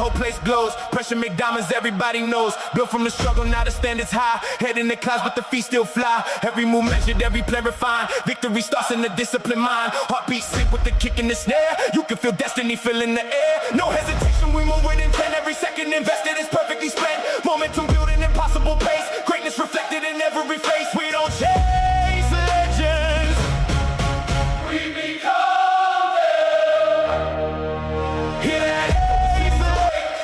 whole place glows. Pressure make diamonds, everybody knows. Built from the struggle, now the standards high. Head in the clouds, but the feet still fly. Every move measured, every play refined. Victory starts in the disciplined mind. Heartbeat sync with the kick in the snare. You can feel destiny filling the air. No hesitation, we move with intent. Every second invested is perfectly spent. Momentum building impossible pace. Greatness reflected in every face. We don't chase legends, we become them. Hear that?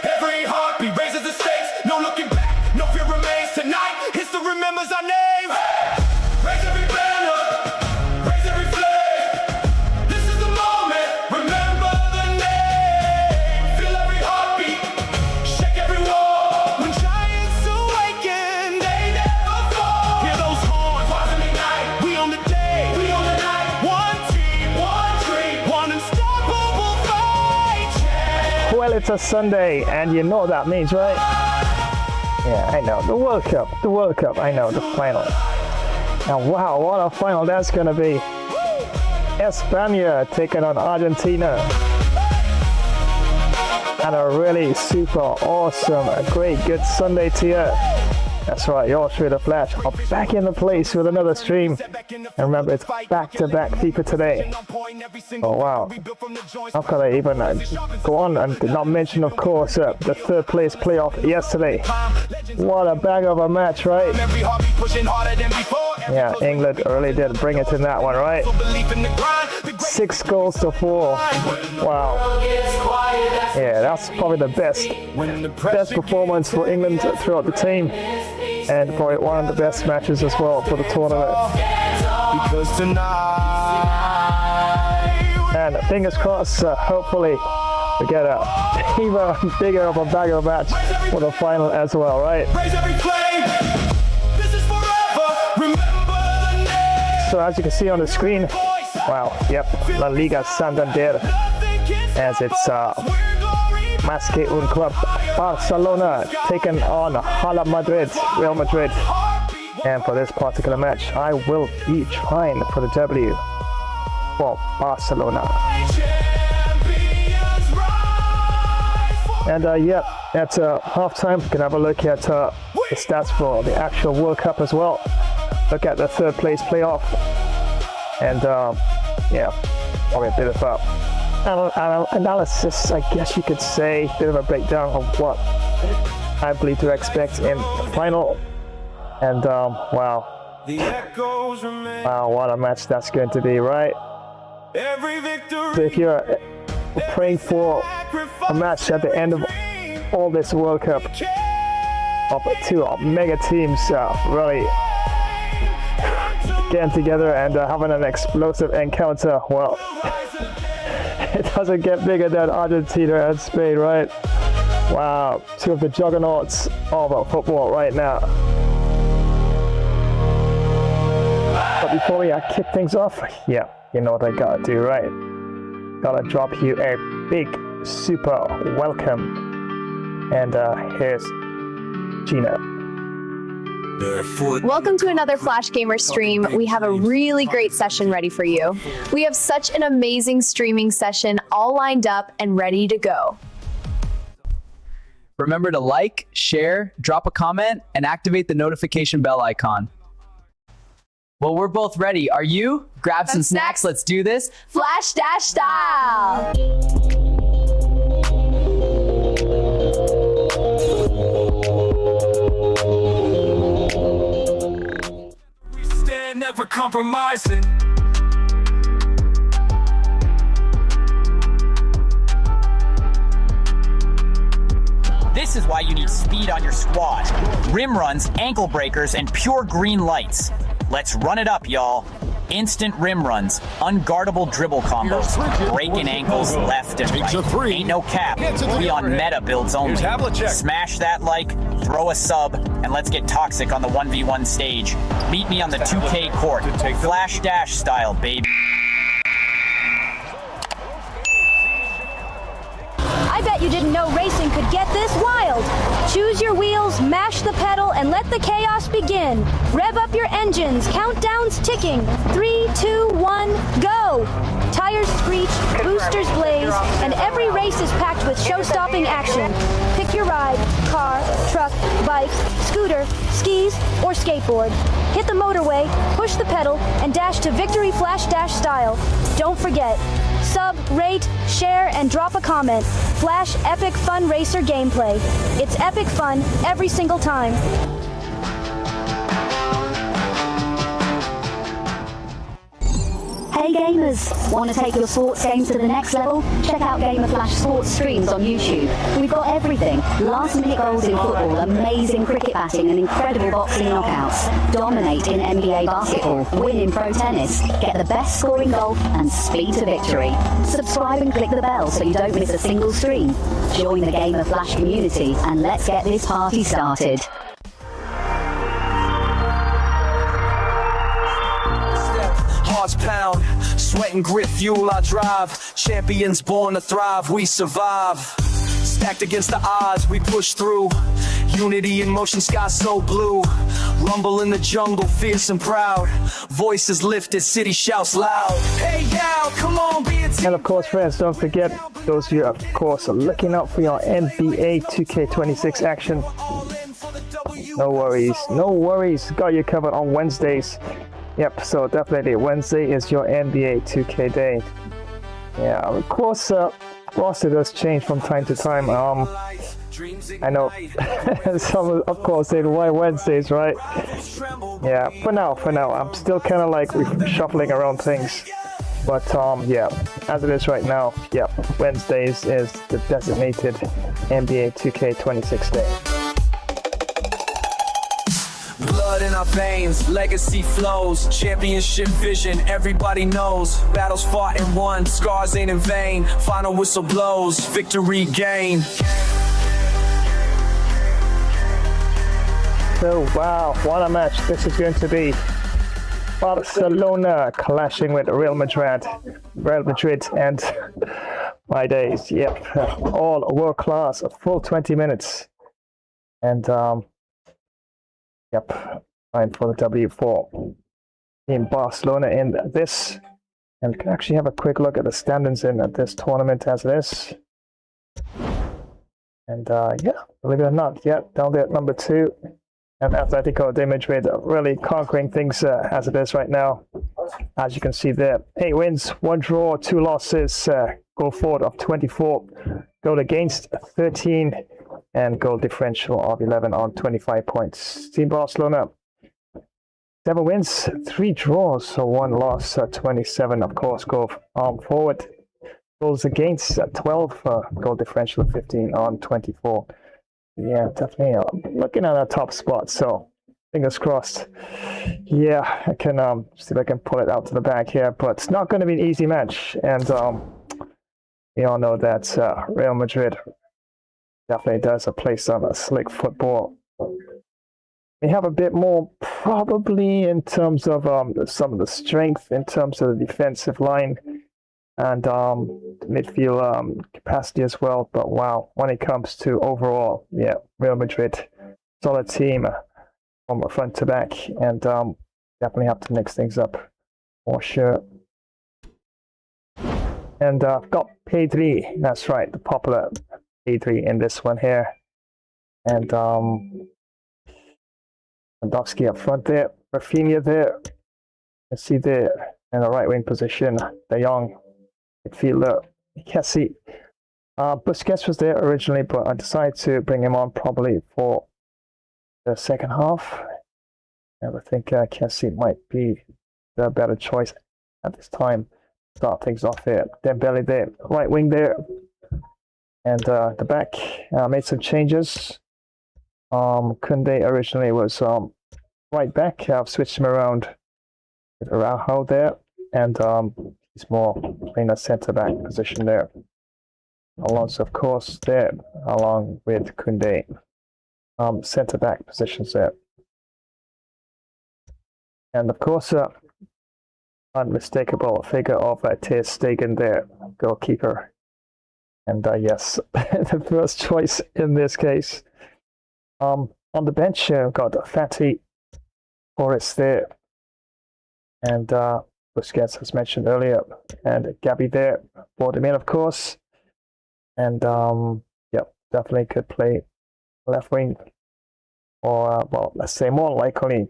Every heartbeat raises the stakes. No looking back, no fear remains. Tonight, history remembers our name. Raise every banner, raise every flame. This is the moment, remember the name. Feel every heartbeat, shake every wall. When giants awaken, they never fall. Hear those horns, rise and ignite. We on the day, we on the night. One team, one dream, one unstoppable fight. Well, it's a Sunday, and you know what that means, right? Yeah, I know. The World Cup, I know, the final. And wow, what a final that's gonna be. España taking on Argentina. And a really super awesome, great, good Sunday to you. That's right, yours through the Flash are back in the place with another stream. And remember, it's back-to-back FIFA today. Oh wow, how could I even go on and not mention, of course, the third place playoff yesterday. What a bag of a match, right? Yeah, England really did bring it in that one, right? 6 goals to 4. Wow. Yeah, that's probably the best performance for England throughout the team. And probably one of the best matches as well for the tournament. And fingers crossed, hopefully we get a even bigger of a bag of a match for the final as well, right? So as you can see on the screen, wow, yep, La Liga Santander, as it's más que un club, Barcelona taking on Real Madrid. And for this particular match, I will be trying for the W for Barcelona. And yeah, at halftime, we can have a look at the stats for the actual World Cup as well. Look at the third place playoff. And yeah, probably a bit of analysis, I guess you could say, bit of a breakdown of what I believe to expect in the final. And wow, what a match that's going to be, right? So if you're praying for a match at the end of all this World Cup of 2 mega teams really getting together and having an explosive encounter, well, it doesn't get bigger than Argentina and Spain, right? Wow, 2 of the juggernauts of football right now. But before we kick things off, yeah, you know what I gotta do, right? Gotta drop you a big, super welcome. And here's Gina. Welcome to another Flash Gamer stream. We have a really great session ready for you. We have such an amazing streaming session all lined up and ready to go. Remember to like, share, drop a comment, and activate the notification bell icon. Well, we're both ready. Are you? Grab some snacks. Let's do this. Flash Dash style! Never compromising. This is why you need speed on your squad. Rim runs, ankle breakers, and pure green lights. Let's run it up, y'all. Instant rim runs, unguardable dribble combos, breaking ankles left and right. Ain't no cap, we on meta builds only. Smash that like, throw a sub, and let's get toxic on the 1v1 stage. Meet me on the 2K court, Flash Dash style, baby. I bet you didn't know racing could get this wild. Choose your wheels, mash the pedal, and let the chaos begin. Rev up your engines, countdown's ticking. 3, 2, 1, go! Tires tires screech, boosters blaze, and every race is packed with show-stopping action. Pick your ride: car, truck, bike, scooter, skis, or skateboard. Hit the motorway, push the pedal, and dash to victory flash dash style. Don't forget, sub, rate, share, and drop a comment. Flash Epic Fun Racer gameplay. It's epic fun every single time. Hey gamers, want to take your sports games to the next level? Check out Gamer Flash sports streams on YouTube. We've got everything. Last minute goals in football, amazing cricket batting and incredible boxing knockouts. Dominate in NBA basketball, win in pro tennis, get the best score in golf and speed to victory. Subscribe and click the bell so you don't miss a single stream. Join the Gamer Flash community and let's get this party started. Hearts pound, sweat and grit fuel our drive. Champions born to thrive, we survive. Stacked against the odds, we push through. Unity in motion, sky so blue. Rumble in the jungle, fierce and proud. Voices lifted, city shouts loud. Hey y'all, come on, be a team. And of course, friends, don't forget, those of you, of course, are looking out for your NBA 2K26 action. No worries. Got you covered on Wednesdays. Yep, so definitely Wednesday is your NBA 2K day. Yeah, of course, roster does change from time to time. I know some, of course, say why Wednesdays, right? Yeah, for now, I'm still kind of like shuffling around things. But yeah, as it is right now, yeah, Wednesdays is the designated NBA 2K26 day. Blood in our veins, legacy flows, championship vision, everybody knows. Battles fought and won, scars ain't in vain. Final whistle blows, victory gained. So wow, what a match this is going to be. Barcelona clashing with Real Madrid, and my days, yep, all world class, a full 20 minutes. And yep, time for the W4 in Barcelona in this. And we can actually have a quick look at the standings in this tournament as it is. And yeah, believe it or not, yeah, down there at number 2. And Atletico de Madrid really conquering things as it is right now. As you can see there, 8 wins, 1 draw, 2 losses, goal forward of 24, goal against 13, and goal differential of 11 on 25 points. Team Barcelona, 7 wins, 3 draws, so 1 loss, 27, of course, goal forward. Goals against 12, goal differential of 15 on 24. Yeah, definitely looking at our top spot, so fingers crossed. Yeah, I can see if I can pull it out to the back here, but it's not going to be an easy match. And we all know that Real Madrid definitely does play some slick football. They have a bit more probably in terms of some of the strength in terms of the defensive line and midfield capacity as well. But wow, when it comes to overall, yeah, Real Madrid, solid team from front to back, and definitely have to mix things up for sure. And I've got Pedri, that's right, the popular Pedri in this one here. And Lewandowski up front there, Raphinha there. You see there in the right wing position, De Jong, midfielder, Kessie. Busquets was there originally, but I decided to bring him on probably for the second half. And I think Kessie might be the better choice at this time. Start things off there. Dembele there, right wing there. And the back made some changes. Koundé originally was right back. I've switched him around with Araujo there. And he's more playing a centre back position there. Alonso, of course, there, along with Koundé. Centre back positions there. And of course, unmistakable figure of Ter Stegen there, goalkeeper. And yes, the first choice in this case. On the bench, got Fatty, Forrest there, and Busquets, as mentioned earlier, and Gabi there brought him in, of course. And yeah, definitely could play left wing, or well, let's say more likely.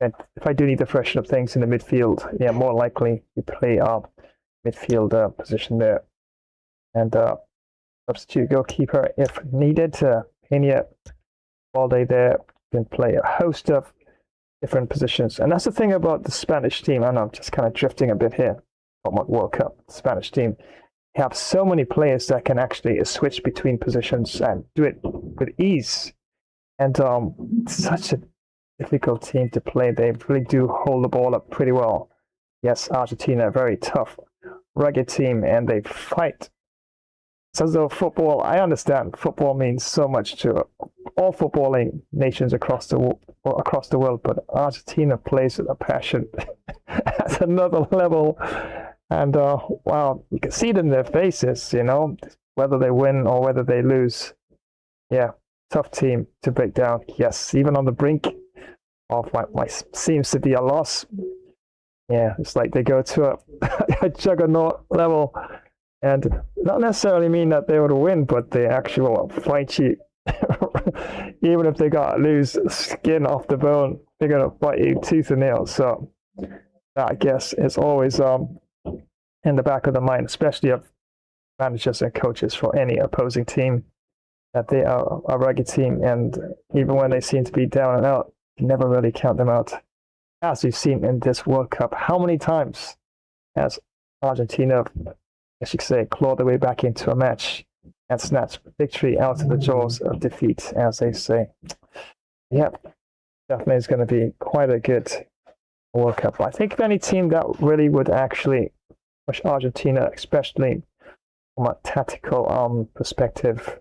And if I do need to freshen up things in the midfield, yeah, more likely you play midfield position there, and substitute goalkeeper if needed. Raphinha, Balde there can play a host of different positions, and that's the thing about the Spanish team. I know I'm just kind of drifting a bit here about World Cup. The Spanish team have so many players that can actually switch between positions and do it with ease, and such a difficult team to play. They really do hold the ball up pretty well. Yes, Argentina, a very tough, rugged team, and they fight. So as though football, I understand football means so much to all footballing nations across the world, but Argentina plays with a passion at another level. And wow, you can see it in their faces, you know, whether they win or whether they lose. Yeah, tough team to break down. Yes, even on the brink of what seems to be a loss. Yeah, it's like they go to a juggernaut level, and not necessarily mean that they would win, but they actually will fight you. Even if they got to lose skin off the bone, they're going to fight you tooth and nail. So that, I guess, is always in the back of the mind, especially of managers and coaches for any opposing team, that they are a rugged team, and even when they seem to be down and out, you never really count them out. As we've seen in this World Cup, how many times has Argentina, as you could say, clawed their way back into a match and snatched victory out of the jaws of defeat, as they say. Yep, definitely is going to be quite a good World Cup. I think if any team that really would actually push Argentina, especially from a tactical perspective,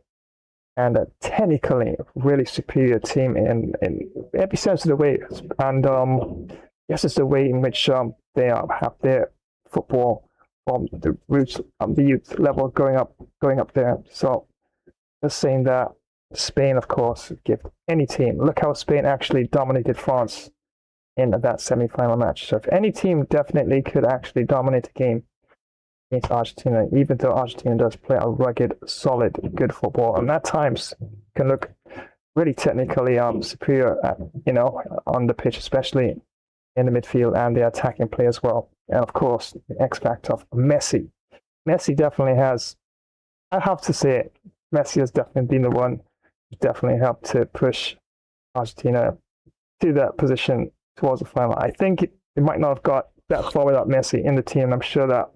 and a technically really superior team in every sense of the way, and yes, it's the way in which they have their football from the roots of the youth level going up there. So just saying that Spain, of course, give any team. Look how Spain actually dominated France in that semi-final match. So if any team definitely could actually dominate a game against Argentina, even though Argentina does play a rugged, solid, good football, and at times can look really technically superior at, you know, on the pitch, especially in the midfield and the attacking play as well. And of course, the X factor of Messi. Messi definitely has, I have to say it, Messi has definitely been the one who definitely helped to push Argentina to that position towards the final. I think it might not have got that far without Messi in the team. I'm sure that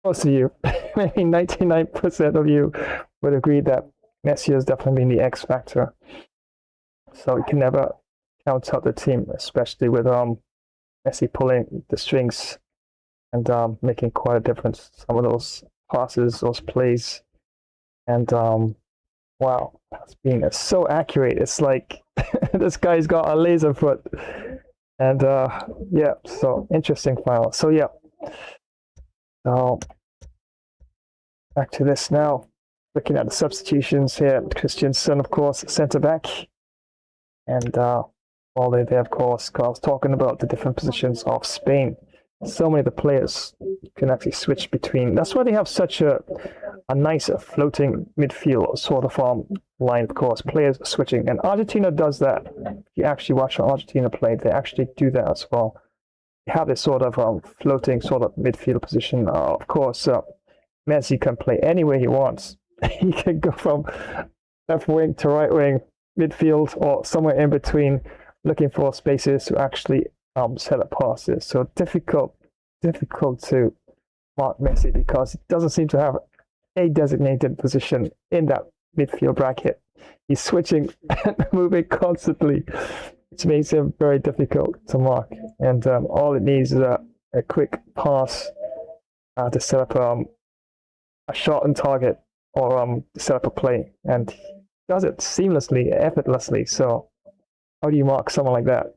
most of you, maybe 99% of you, would agree that Messi has definitely been the X factor. So you can never count out the team, especially with Messi pulling the strings and making quite a difference. Some of those passes, those plays, and wow, that's being so accurate. It's like this guy's got a laser foot. And yeah, so interesting final. So yeah. So back to this now. Looking at the substitutions here, Christiansen, of course, centre back, and while they're there, of course, Carl's talking about the different positions of Spain. So many of the players can actually switch between. That's why they have such a nice floating midfield sort of line, of course. Players switching, and Argentina does that. If you actually watch Argentina play, they actually do that as well. Have this sort of floating sort of midfield position. Of course, Messi can play anywhere he wants. He can go from left wing to right wing, midfield, or somewhere in between, looking for spaces to actually set up passes. So difficult to mark Messi because he doesn't seem to have a designated position in that midfield bracket. He's switching and moving constantly, which makes him very difficult to mark. And all it needs is a quick pass to set up a shot on target or set up a play. And he does it seamlessly, effortlessly. So how do you mark someone like that?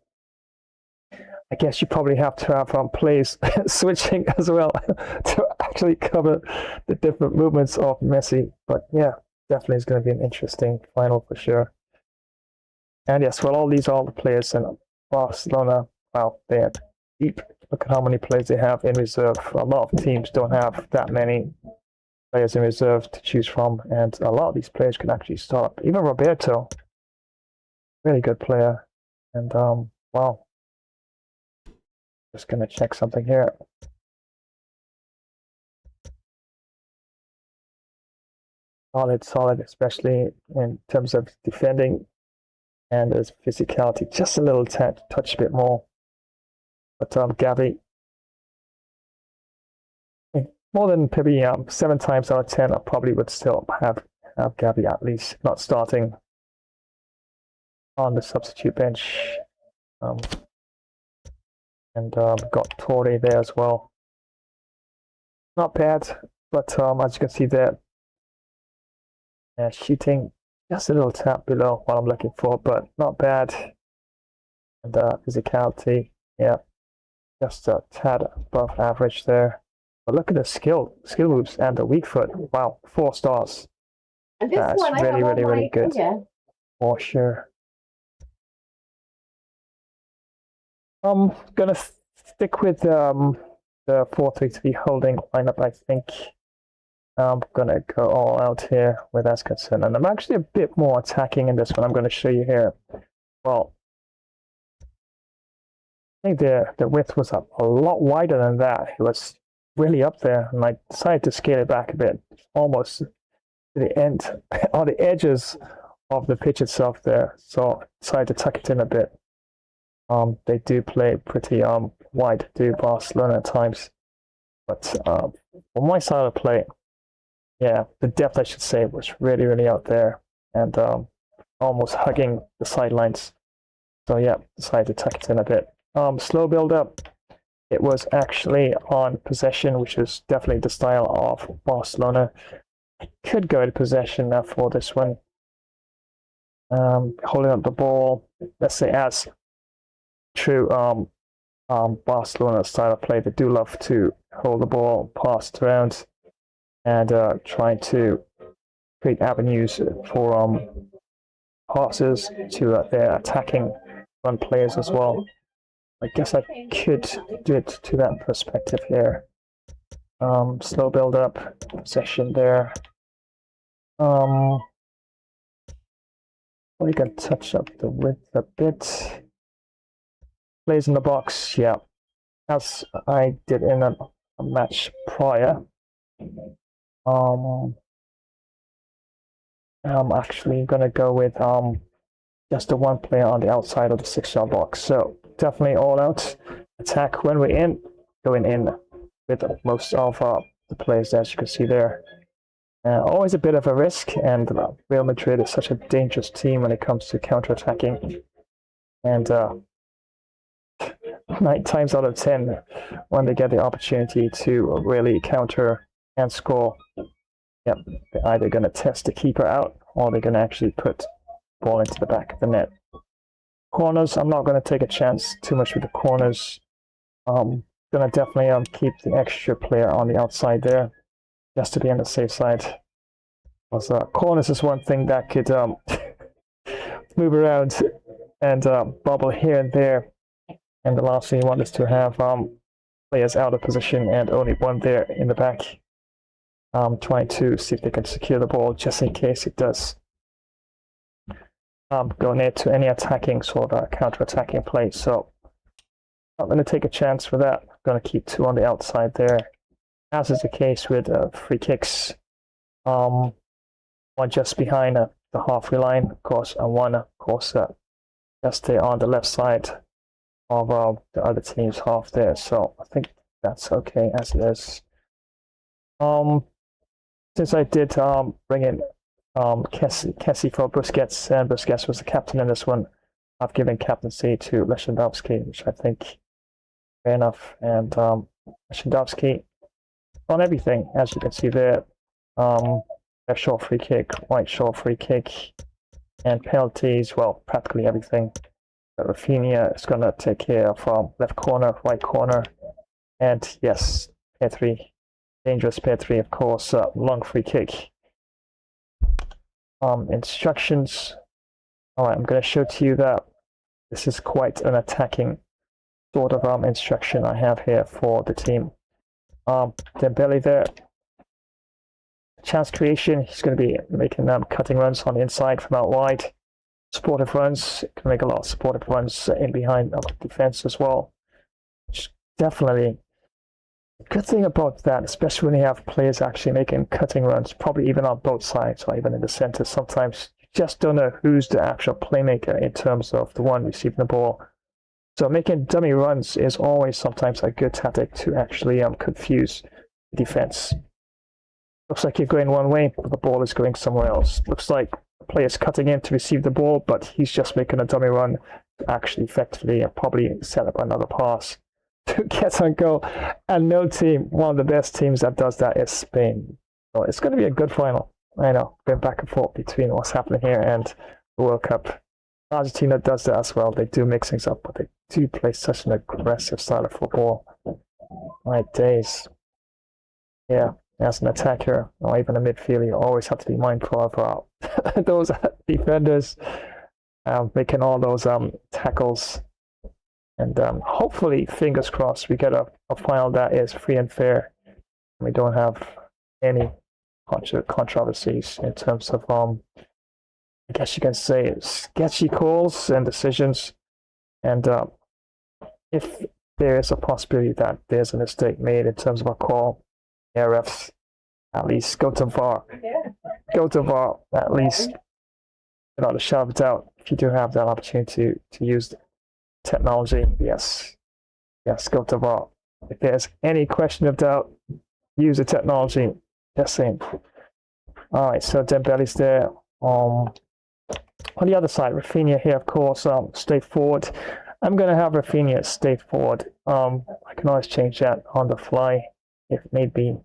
I guess you probably have to have players switching as well to actually cover the different movements of Messi. But yeah, definitely is going to be an interesting final for sure. And yes, well, all the players in Barcelona, well, they are deep Look at how many players they have in reserve. A lot of teams don't have that many players in reserve to choose from, and a lot of these players can actually start. Even Roberto, really good player. And wow, just gonna check something here. Solid, especially in terms of defending and his physicality. Just a little touch bit more. But Gavi, more than maybe 7 times out of 10, I probably would still have Gavi at least not starting on the substitute bench. And got Torre there as well. Not bad, but as you can see there, shooting just a little tap below what I'm looking for, but not bad. And physicality, yeah, just a tad above average there. But look at the skill moves and the weak foot. Wow, 4 stars. And this That's one, I have really good. Yeah. For sure. I'm gonna stick with the 4-3-3 holding lineup. I think I'm gonna go all out here with that's concerned, and I'm actually a bit more attacking in this one. I'm gonna show you here. Well, I think the width was up a lot wider than that. It was really up there, and I decided to scale it back a bit, almost to the end, on the edges of the pitch itself there. So I decided to tuck it in a bit. They do play pretty wide, do Barcelona at times, but on my side of play, yeah, the depth I should say was really out there, and almost hugging the sidelines. So yeah, decided to tuck it in a bit. Slow build up. It was actually on possession, which is definitely the style of Barcelona. I could go to possession now for this one. Holding up the ball, let's say as true Barcelona style of play. They do love to hold the ball, pass it around, and trying to create avenues for passes to their attacking run players as well. I guess I could do it to that perspective here. Slow build up, possession there. We can touch up the width a bit. Plays in the box, yeah, as I did in a match prior. I'm actually gonna go with just the one player on the outside of the 6-yard box. So definitely all out attack when we're in, going in with most of the players, as you can see there. Always a bit of a risk, and Real Madrid is such a dangerous team when it comes to counter-attacking. And 9 times out of 10, when they get the opportunity to really counter and score, yep, they're either going to test the keeper out, or they're going to actually put the ball into the back of the net. Corners, I'm not going to take a chance too much with the corners. Going to definitely keep the extra player on the outside there, just to be on the safe side. Because corners is one thing that could move around and bubble here and there. And the last thing you want is to have players out of position and only one there in the back, trying to see if they can secure the ball just in case it does go near to any attacking sort of counter-attacking play. So I'm going to take a chance for that. I'm going to keep 2 on the outside there, as is the case with free kicks. One just behind the halfway line, of course, and one, of course, just there on the left side of the other team's half there. So I think that's okay as it is. Since I did bring in Kessie for Busquets, and Busquets was the captain in this one, I've given captaincy to Lewandowski, which I think fair enough. And Lewandowski on everything, as you can see there. A short free kick, white short free kick, and penalties, well, practically everything. Raphinha is going to take care of left corner, right corner, and yes, pair 3, dangerous pair 3, of course, long free kick. Instructions. Alright, I'm going to show to you that this is quite an attacking sort of instruction I have here for the team. Dembele there. Chance creation, he's going to be making cutting runs on the inside from out wide. Supportive runs, can make a lot of supportive runs in behind defense as well. Which definitely a good thing about that, especially when you have players actually making cutting runs, probably even on both sides or even in the center. Sometimes you just don't know who's the actual playmaker in terms of the one receiving the ball. So making dummy runs is always sometimes a good tactic to actually confuse the defense. Looks like you're going one way, but the ball is going somewhere else. Looks like the player's cutting in to receive the ball, but he's just making a dummy run to actually effectively probably set up another pass to get on goal. And no team, one of the best teams that does that is Spain. So it's going to be a good final. I know, going back and forth between what's happening here and the World Cup. Argentina does that as well. They do mix things up, but they do play such an aggressive style of football. My days. Yeah. As an attacker or even a midfielder, you always have to be mindful of those defenders making all those tackles. And hopefully, fingers crossed, we get a final that is free and fair. We don't have any controversies in terms of, I guess you can say, sketchy calls and decisions. And if there is a possibility that there's a mistake made in terms of a call, yeah, refs, at least go to VAR. Go to VAR, at least, without a shadow of a doubt. If you do have that opportunity to use technology, yes, go to VAR. If there's any question of doubt, use the technology. Just saying. All right, so Dembele's there. On the other side, Raphinha here, of course, stay forward. I'm going to have Raphinha stay forward. I can always change that on the fly if need be.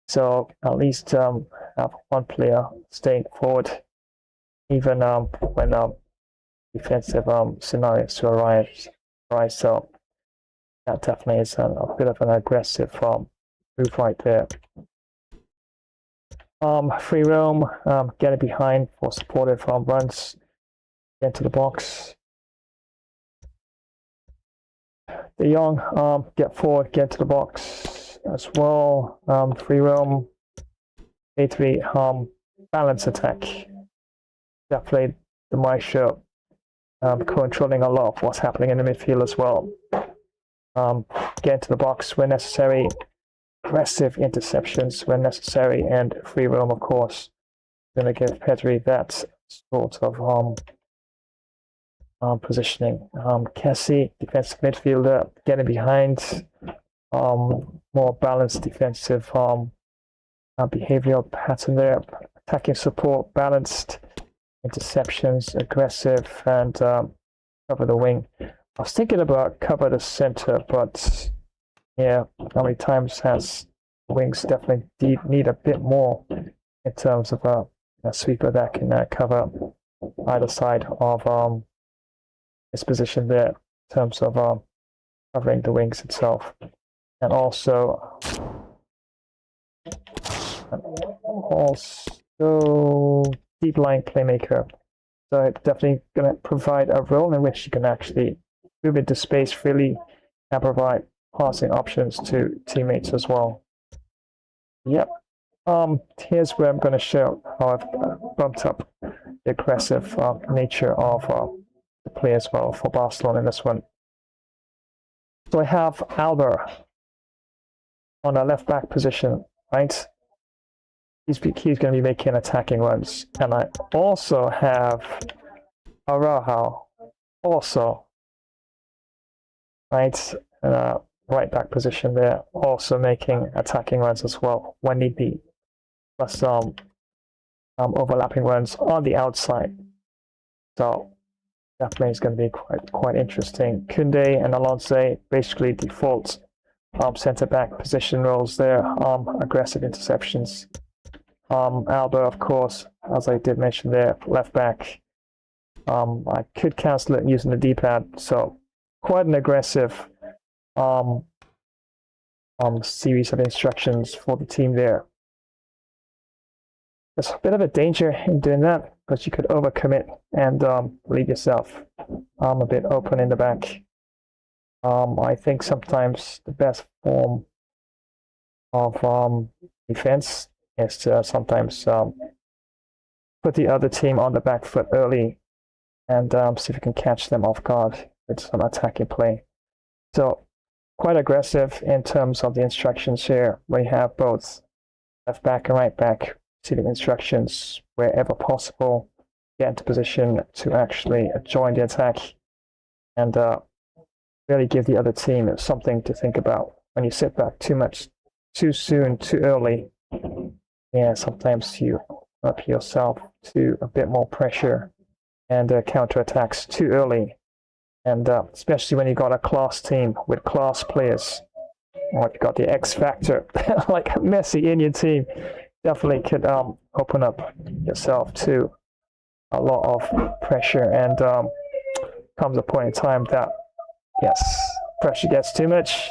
So at least have one player staying forward, even when defensive scenarios to arise. So that definitely is a bit of an aggressive move right there. Free roam, get it behind for supportive runs, get into the box. De Jong, get forward, get to the box as well. Free roam, A3, balance attack. Definitely the maestro, controlling a lot of what's happening in the midfield as well. Get into the box when necessary, aggressive interceptions when necessary, and free roam, of course. Going to give Pedri that sort of positioning. Kessie, defensive midfielder, getting behind. More balanced defensive behavioral pattern there. Attacking support, balanced. Interceptions, aggressive, and cover the wing. I was thinking about cover the center, but yeah, how many times has wings definitely need a bit more in terms of a sweeper that can cover either side of his position there in terms of covering the wings itself. And also deep line playmaker. So it's definitely going to provide a role in which you can actually move into space freely and provide passing options to teammates as well. Yep. Here's where I'm going to show how I've bumped up the aggressive nature of the play as well for Barcelona in this one. So I have Alba on a left back position, right? He's going to be making attacking runs. And I also have Araujo, also, right? Right back position there, also making attacking runs as well when need be. Plus overlapping runs on the outside. So definitely is going to be quite interesting. Koundé and Alonso basically default centre back position roles there. Aggressive interceptions. Alba, of course, as I did mention there, left back. I could cancel it using the D-pad, so quite an aggressive series of instructions for the team there. There's a bit of a danger in doing that, because you could overcommit and leave yourself a bit open in the back. I think sometimes the best form of defense is to sometimes put the other team on the back foot early and see if you can catch them off guard with some attacking play. So quite aggressive in terms of the instructions here. We have both left back and right back receiving instructions wherever possible, get into position to actually join the attack and really give the other team something to think about. When you sit back too soon, too early, yeah, sometimes you up yourself to a bit more pressure and counter-attacks too early. And especially when you got a class team with class players, or if you got the X factor like Messi in your team, definitely could open up yourself to a lot of pressure. And comes a point in time that yes, pressure gets too much,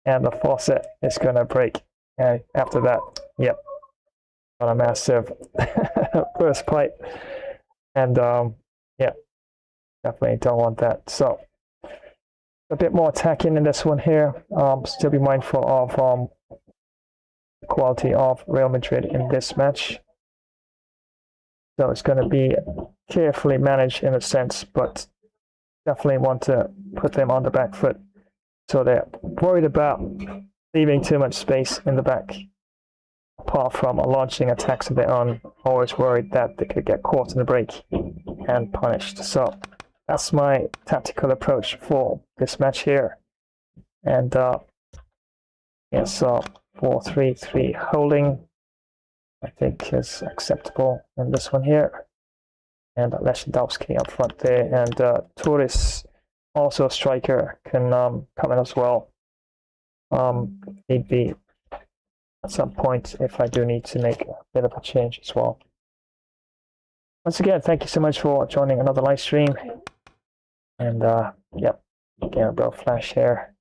and the faucet is going to break. And after that, yep, got a massive burst pipe, and yeah, definitely don't want that. So a bit more attacking in this one here. Still be mindful of the quality of Real Madrid in this match. So it's going to be carefully managed in a sense, but definitely want to put them on the back foot. So they're worried about leaving too much space in the back. Apart from launching attacks of their own, always worried that they could get caught in the break and punished. So that's my tactical approach for this match here. And yeah, so 4-3-3 holding, I think, is acceptable in this one here. And Lewandowski up front there, and Torres, also a striker, can come in as well. Need be at some point if I do need to make a bit of a change as well. Once again, thank you so much for joining another live stream. And yep, again, bro, flash here.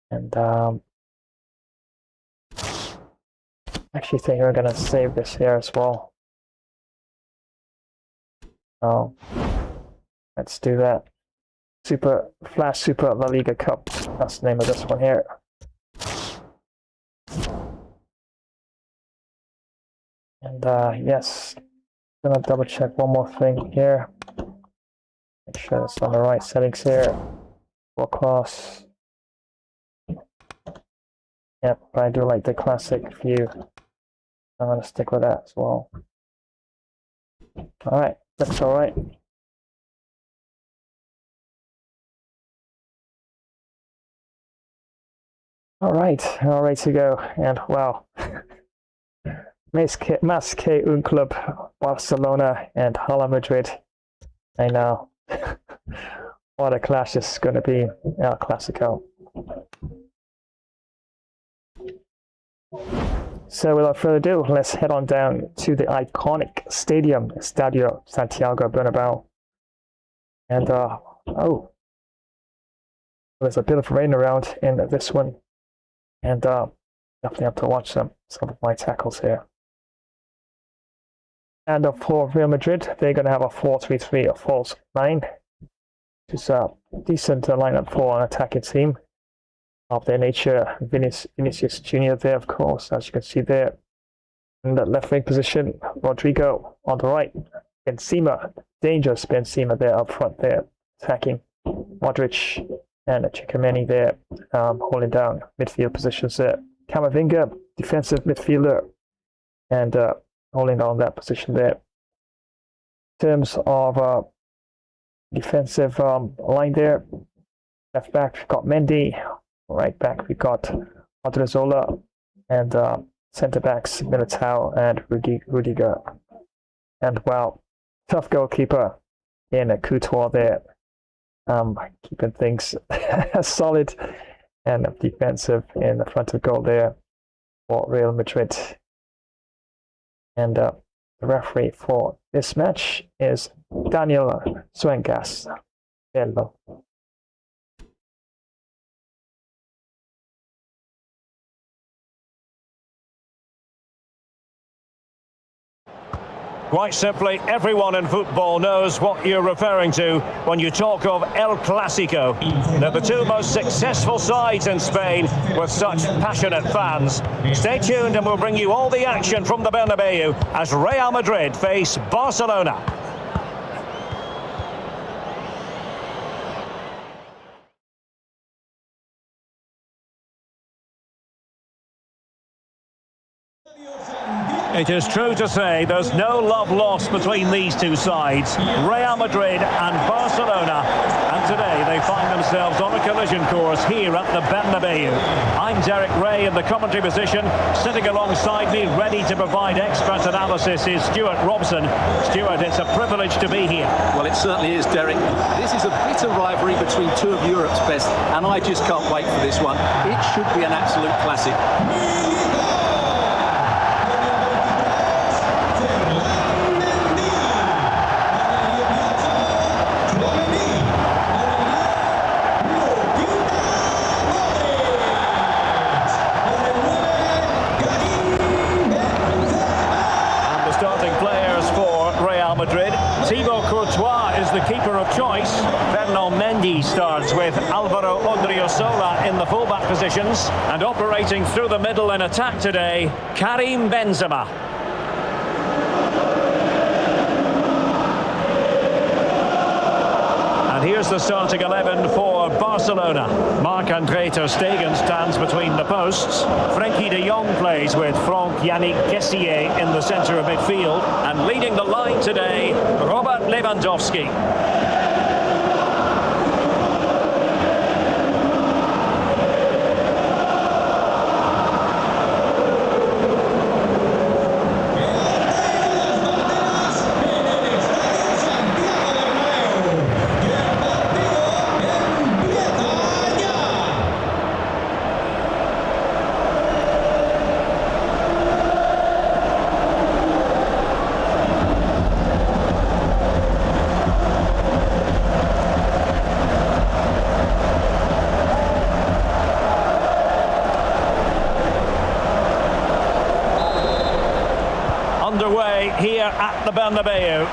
And actually think we're gonna save this here as well. So let's do that. Flash Super La Liga Cup. That's the name of this one here. And yes, gonna double check one more thing here. Make sure it's on the right settings here. For class. Yep, I do like the classic view. I'm gonna stick with that as well. Alright, looks alright. Alright, all ready to go. And wow. Más que un club, Barcelona and Real Madrid. I know. What a clash this is going to be. El Clasico. So without further ado, let's head on down to the iconic stadium, Estadio Santiago Bernabeu. And oh, there's a bit of rain around in this one. And definitely have to watch some of my tackles here. And for Real Madrid, they're going to have a 4-3-3, a false 9, which is a decent lineup for an attacking team of their nature. Viniciusjr there, of course, as you can see there. In the left wing position, Rodrigo on the right. Benzema, dangerous Benzema there up front there, attacking. Modric and Tchouaméni there, holding down midfield positions there. Camavinga, defensive midfielder, and holding down that position there. In terms of defensive line there, left back we've got Mendy, right back we've got Odriozola, and centre backs Militao and Rudiger. And wow, tough goalkeeper in Coutois there, keeping things solid and defensive in the front of goal there for Real Madrid. And the referee for this match is Daniel Suengas. Bello. Quite simply, everyone in football knows what you're referring to when you talk of El Clasico. They're the two most successful sides in Spain with such passionate fans. Stay tuned and we'll bring you all the action from the Bernabeu as Real Madrid face Barcelona. It is true to say there's no love lost between these two sides, Real Madrid and Barcelona, and today they find themselves on a collision course here at the Bernabeu. I'm Derek Ray in the commentary position. Sitting alongside me, ready to provide expert analysis, is Stuart Robson. Stuart, it's a privilege to be here. Well, it certainly is, Derek. This is a bitter rivalry between two of Europe's best, and I just can't wait for this one. It should be an absolute classic. Coutois is the keeper of choice. Fernand Mendy starts with Alvaro Odriozola in the fullback positions, and operating through the middle in attack today, Karim Benzema. And here's the starting 11 for Barcelona. Marc-André ter Stegen stands between the posts. Frenkie de Jong plays with Franck Yannick Kessié in the centre of midfield. And leading the line today, Robert Lewandowski. Underway here at the Bernabeu.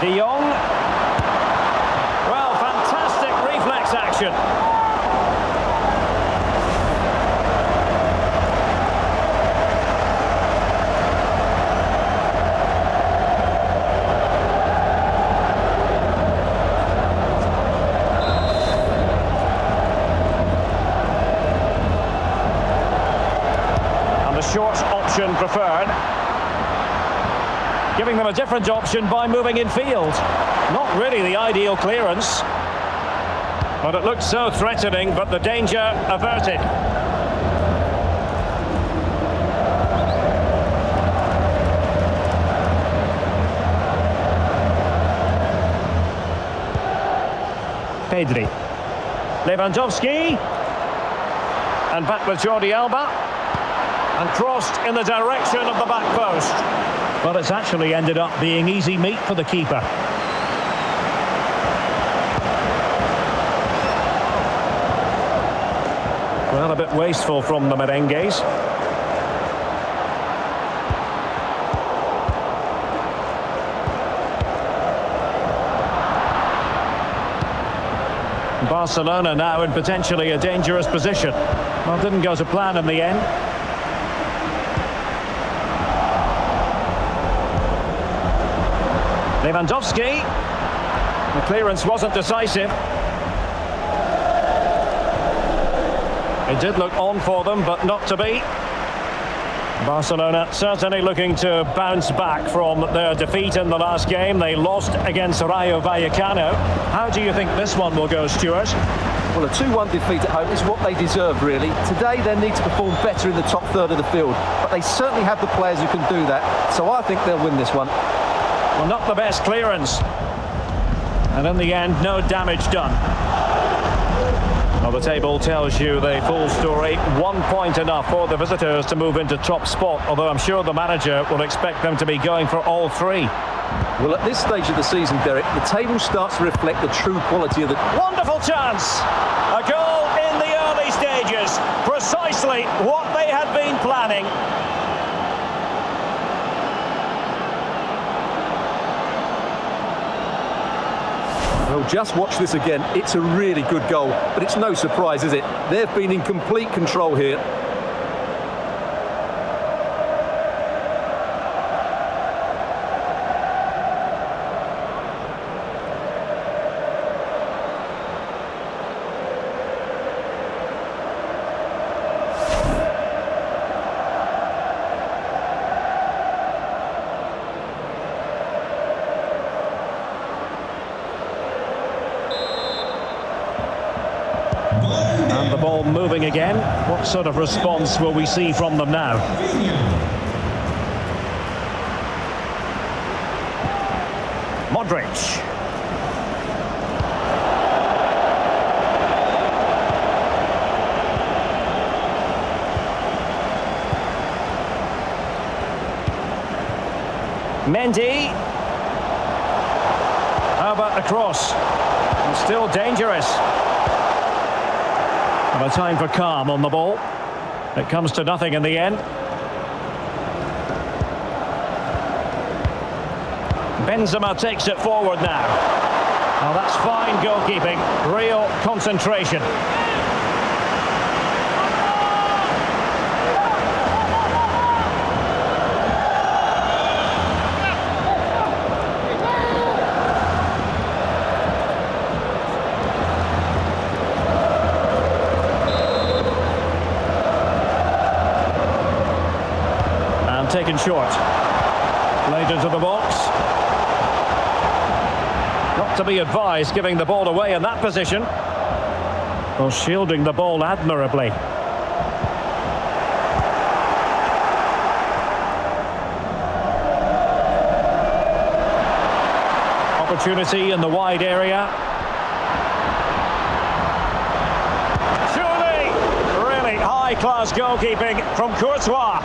De Jong. Well, fantastic reflex action. And the short option preferred, giving them a different option by moving in field. Not really the ideal clearance, but it looked so threatening, but the danger averted. Pedri. Lewandowski. And back with Jordi Alba. And crossed in the direction of the back post. Well, it's actually ended up being easy meat for the keeper. Well, a bit wasteful from the merengues. Barcelona now in potentially a dangerous position. Well, didn't go to plan in the end. Lewandowski. The clearance wasn't decisive. It did look on for them, but not to be. Barcelona certainly looking to bounce back from their defeat in the last game. They lost against Rayo Vallecano. How do you think this one will go, Stuart? Well, a 2-1 defeat at home is what they deserve, really. Today they need to perform better in the top third of the field, but they certainly have the players who can do that, so I think they'll win this one. Well, not the best clearance. And in the end, no damage done. Well, the table tells you the full story. 1 point enough for the visitors to move into top spot, although I'm sure the manager will expect them to be going for all three. Well, at this stage of the season, Derek, the table starts to reflect the true quality of the... Wonderful chance! A goal in the early stages. Precisely what they had been planning. Well, just watch this again. It's a really good goal, but it's no surprise, is it? They've been in complete control here. And the ball moving again. What sort of response will we see from them now? Modric. Mendy. How about the cross? And still dangerous. And a time for calm on the ball. It comes to nothing in the end. Benzema takes it forward now. Well, that's fine goalkeeping. Real concentration. Taken short. Played into the box. Not to be advised giving the ball away in that position. Well, shielding the ball admirably. Opportunity in the wide area. Surely, really high-class goalkeeping from Coutois.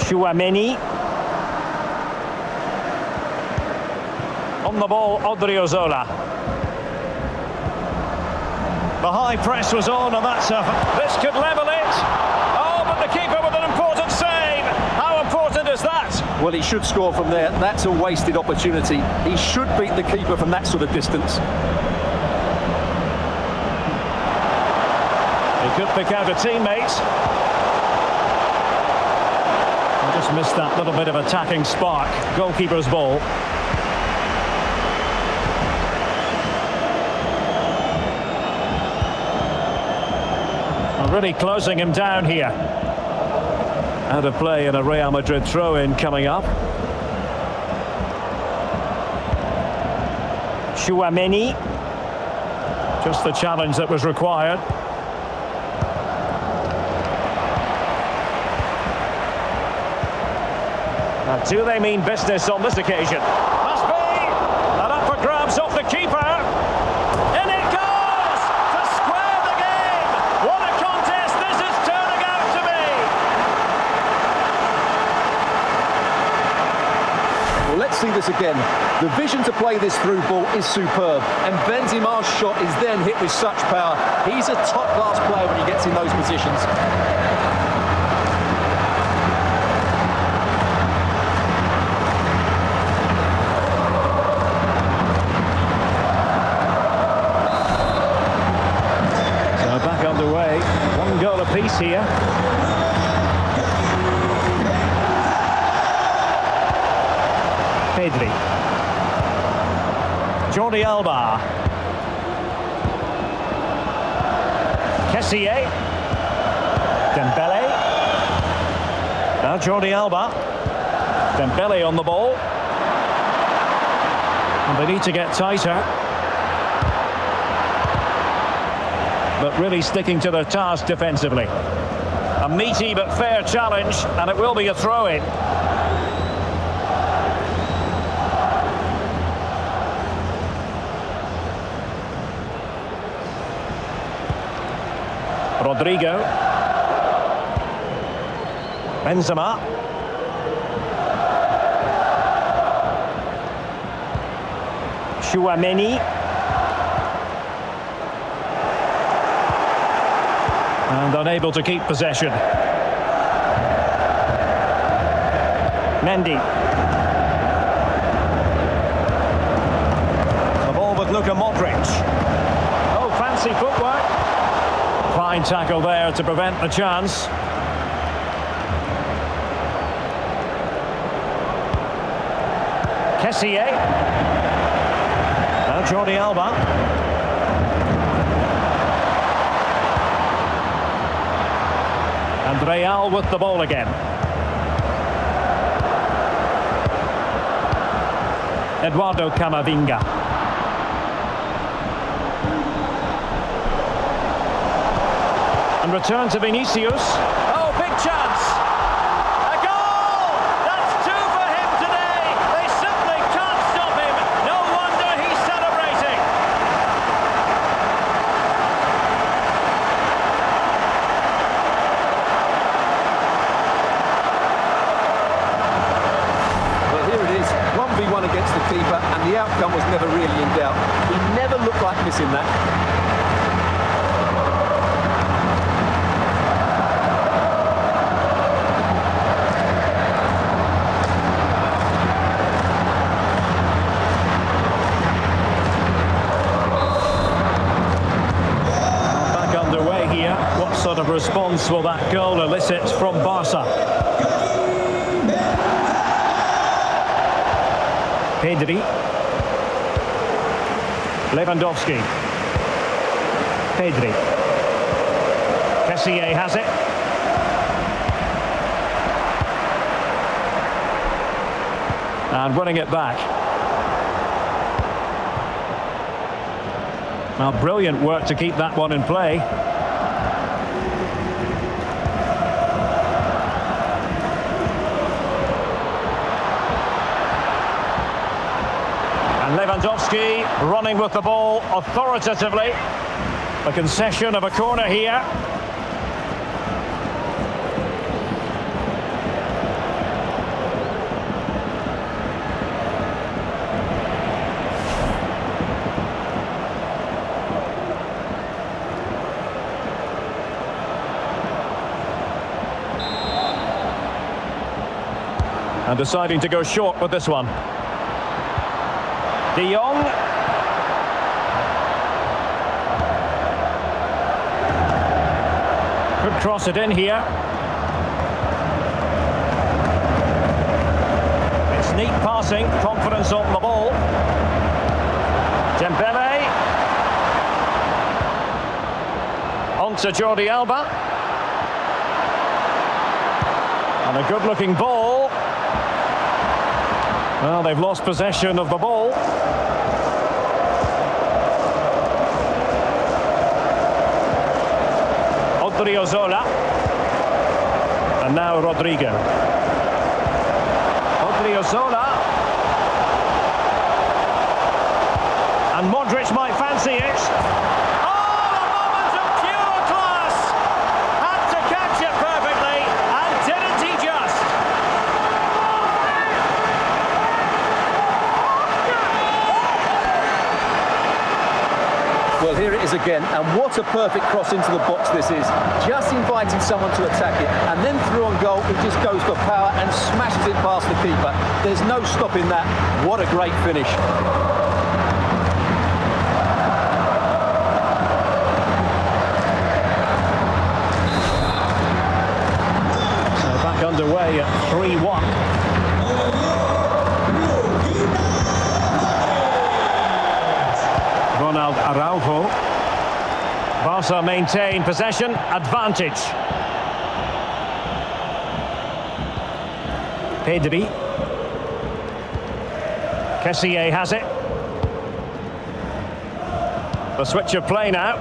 Chouameni. On the ball, Odriozola. The high press was on, and this could level it. Oh, but the keeper with an important save. How important is that? Well, he should score from there. That's a wasted opportunity. He should beat the keeper from that sort of distance. He could pick out a teammate. Just missed that little bit of attacking spark. Goalkeeper's ball. And really closing him down here. Out of play in a Real Madrid throw-in coming up. Chouameni. Just the challenge that was required. Now, do they mean business on this occasion? Must be! And up for grabs off the keeper. In it goes! To square the game! What a contest this is turning out to be! Well, let's see this again. The vision to play this through ball is superb, and Benzema's shot is then hit with such power. He's a top-class player when he gets in those positions. Underway, 1 goal apiece here. Pedri. Jordi Alba. Kessié. Dembele. Now Jordi Alba. Dembele on the ball. And they need to get tighter. But really sticking to their task defensively. A meaty but fair challenge, and it will be a throw-in. Rodrigo. Benzema. Chouameni. And unable to keep possession. Mendy. The ball with Luka Modric. Oh, fancy footwork. Fine tackle there to prevent the chance. Kessié. Now Jordi Alba. And Real with the ball again. Eduardo Camavinga. And return to Vinicius. Oh, big chance. A goal! That's two for him today. They simply can't stop him. No wonder he's celebrating. Well, here it is. 1v1 against the keeper, and the outcome was never really in doubt. He never looked like missing that. What sort of response will that goal elicit from Barca? Pedri. Lewandowski. Pedri. Kessié has it. And winning it back. Now, brilliant work to keep that one in play. And Lewandowski running with the ball authoritatively. A concession of a corner here. And deciding to go short with this one. De Jong. Could cross it in here. It's neat passing, confidence on the ball. Dembele. On to Jordi Alba. And a good-looking ball. Well, they've lost possession of the ball. Odriozola. And now Rodrigo. Odriozola. And Modric might fancy it. Oh, a moment of pure class! Had to catch it perfectly, and didn't he just? Well, here it is again, and what a perfect cross into the box this is. Just inviting someone to attack it, and then through on goal, it just goes for power and smashes it past the keeper. There's no stopping that. What a great finish. So back underway at 3-1. Ronald Araujo. Barca maintain possession, advantage. Pedri. Kessié has it. The switch of play now.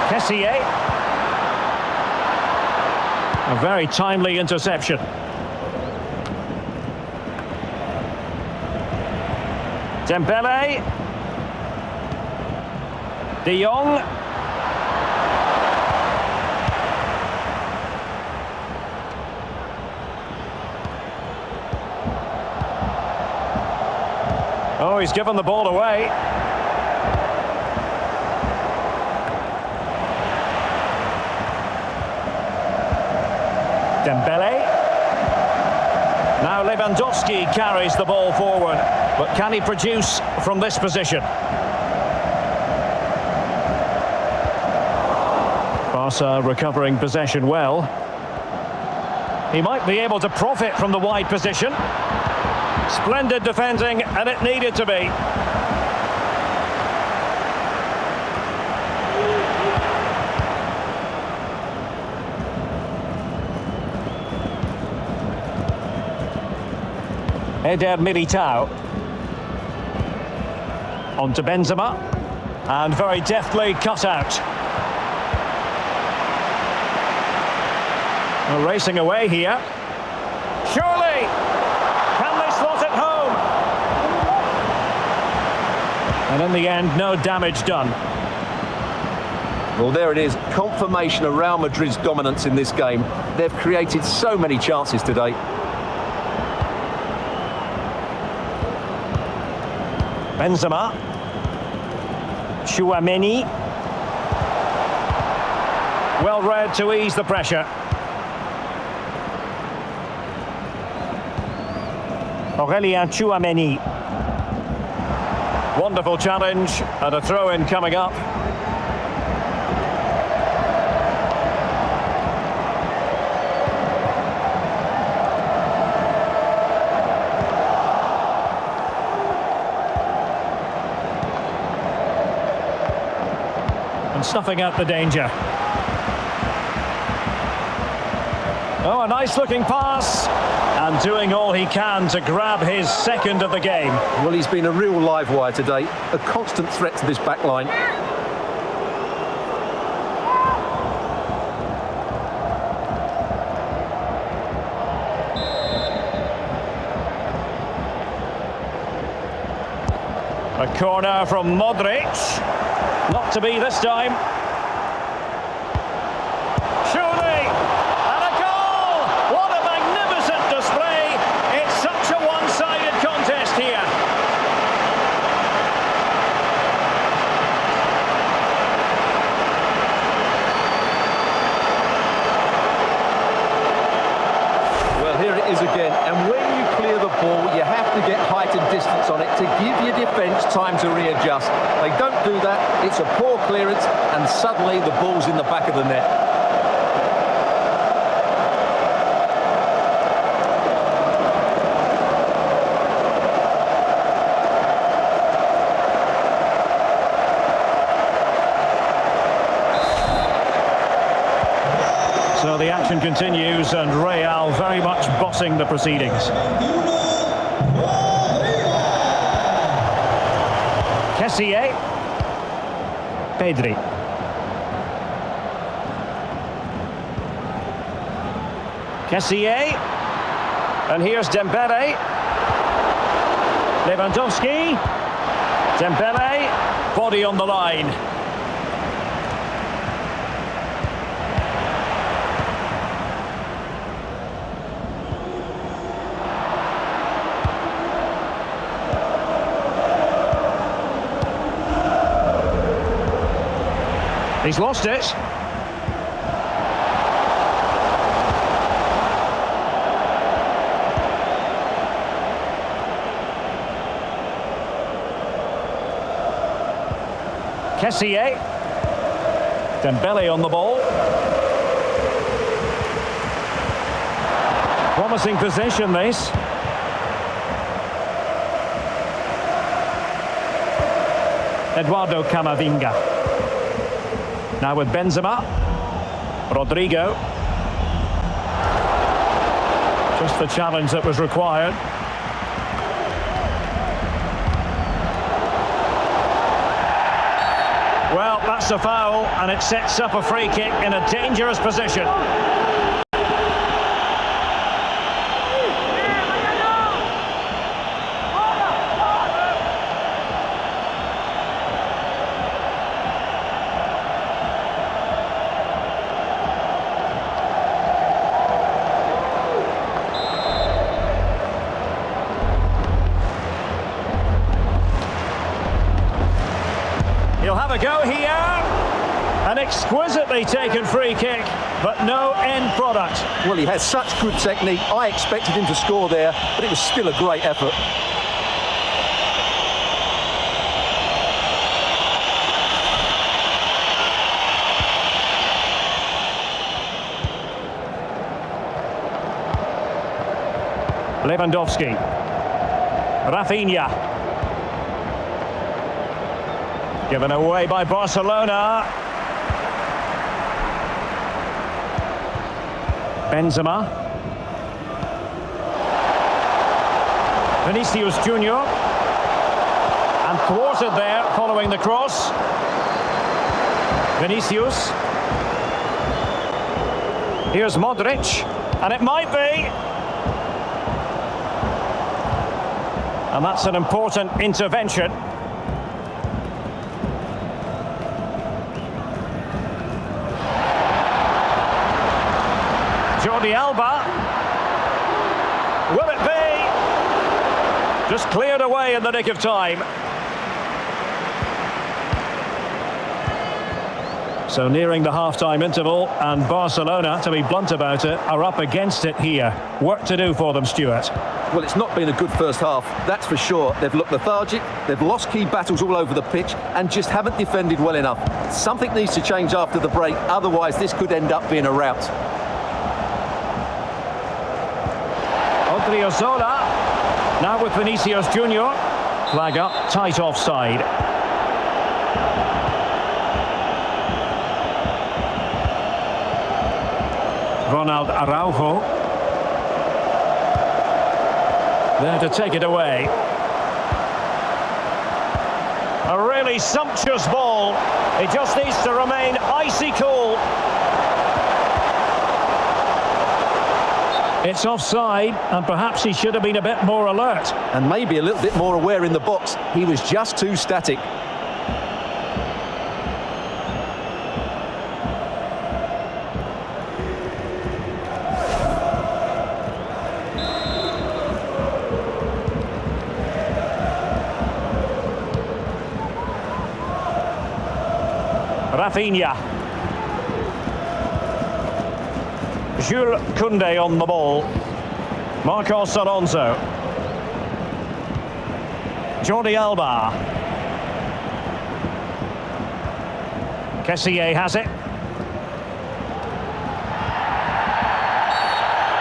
Kessié. A very timely interception. Dembele. De Jong. Oh, he's given the ball away. Dembele. Now Lewandowski carries the ball forward, but can he produce from this position? Barca recovering possession well. He might be able to profit from the wide position. Splendid defending, and it needed to be. Eder Militao. On to Benzema. And very deftly cut out. We're racing away here. Surely! Can they slot it home? And in the end, no damage done. Well, there it is. Confirmation of Real Madrid's dominance in this game. They've created so many chances today. Benzema. Tchouaméni. Well read to ease the pressure. Aurélien Tchouaméni. Wonderful challenge and a throw-in coming up. And snuffing out the danger. Oh, a nice looking pass. And doing all he can to grab his second of the game. Well, he's been a real live wire today. A constant threat to this back line. A corner from Modric. Not to be this time. Surely! And a goal! What a magnificent display! It's such a one-sided contest here. Well, here it is again. And when you clear the ball, you have to get height and distance on it to give your defence time to readjust. They don't do that. It's a poor clearance, and suddenly the ball's in the back of the net. So the action continues, and Real very much bossing the proceedings. Kessié. Pedri. Kessié. And here's Dembele. Lewandowski. Dembele. Body on the line. He's lost it. Kessié. Dembele on the ball. Promising position, this. Eduardo Camavinga. Now with Benzema. Rodrigo. Just the challenge that was required. Well, that's a foul, and it sets up a free kick in a dangerous position. exquisitely taken free kick, but no end product. Well, he has such good technique. I expected him to score there, but it was still a great effort. Lewandowski. Raphinha. Given away by Barcelona. Benzema. Viniciusjr. And thwarted there following the cross. Vinicius. Here's Modric. And it might be. And that's an important intervention. Jordi Alba. Will it be? Just cleared away in the nick of time. So nearing the half-time interval, and Barcelona, to be blunt about it, are up against it here. Work to do for them, Stuart. Well, it's not been a good first half, that's for sure. They've looked lethargic, they've lost key battles all over the pitch, and just haven't defended well enough. Something needs to change after the break, otherwise this could end up being a rout. Odriozola, now with Viniciusjr. Flag up, tight offside. Ronald Araujo. There to take it away. A really sumptuous ball. It just needs to remain icy cool. It's offside, and perhaps he should have been a bit more alert. And maybe a little bit more aware in the box. He was just too static. Raphinha. Jules Koundé on the ball. Marcos Alonso. Jordi Alba. Kessié has it.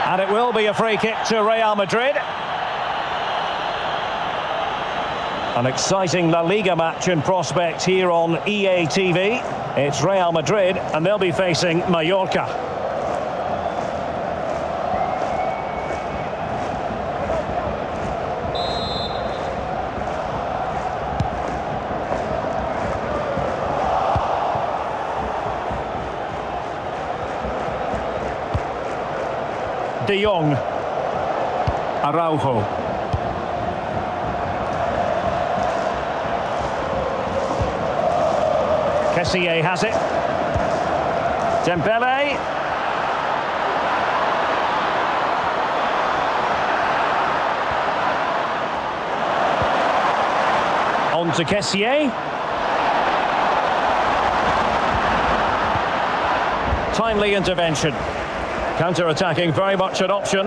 And it will be a free kick to Real Madrid. An exciting La Liga match in prospect here on EA TV. It's Real Madrid, and they'll be facing Mallorca. De Jong. Araujo. Kessié has it. Dembele. On to Kessié. Timely intervention. Counter-attacking, very much an option.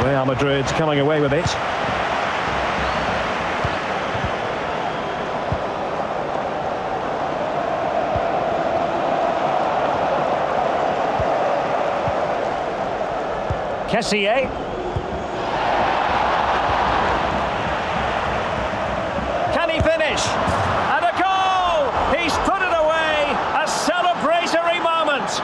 Real Madrid coming away with it. Kessié. Can he finish? And a goal! He's put it away! A celebratory moment!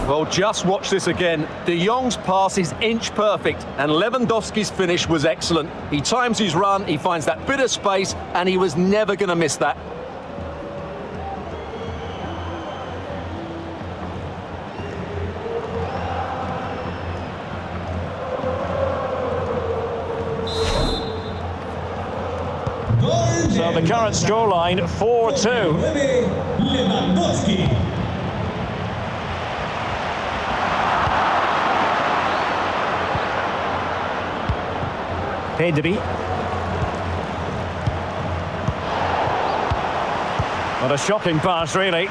Well, just watch this again. De Jong's pass is inch perfect, and Lewandowski's finish was excellent. He times his run, he finds that bit of space, and he was never going to miss that. So the current scoreline 4-2. Lewandowski. Pedri. What a shocking pass, really.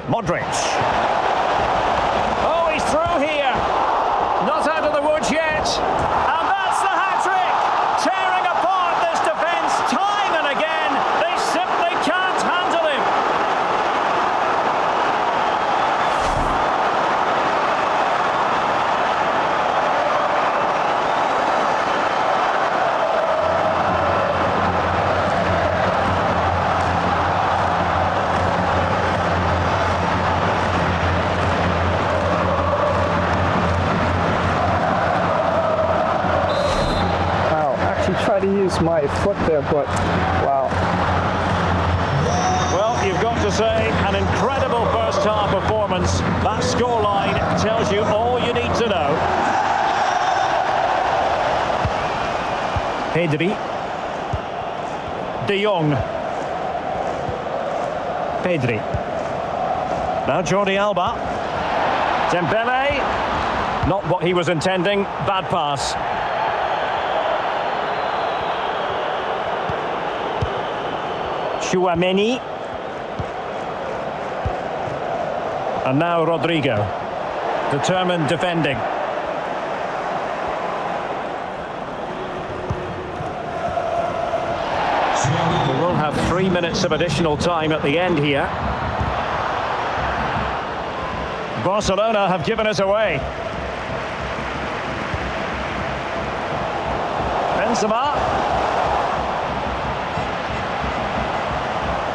Modric. Oh, he's through here. Not out of the woods yet. And that's the hat-trick. Tearing apart this defence time and again. They simply can't handle him. Try to use my foot there, but wow. Well, you've got to say, an incredible first half performance. That scoreline tells you all you need to know. Pedri. De Jong. Pedri. Now Jordi Alba. Dembele. Not what he was intending. Bad pass. Chouameni. And now Rodrigo. Determined defending. We will have 3 minutes of additional time at the end here. Barcelona have given us away. Benzema.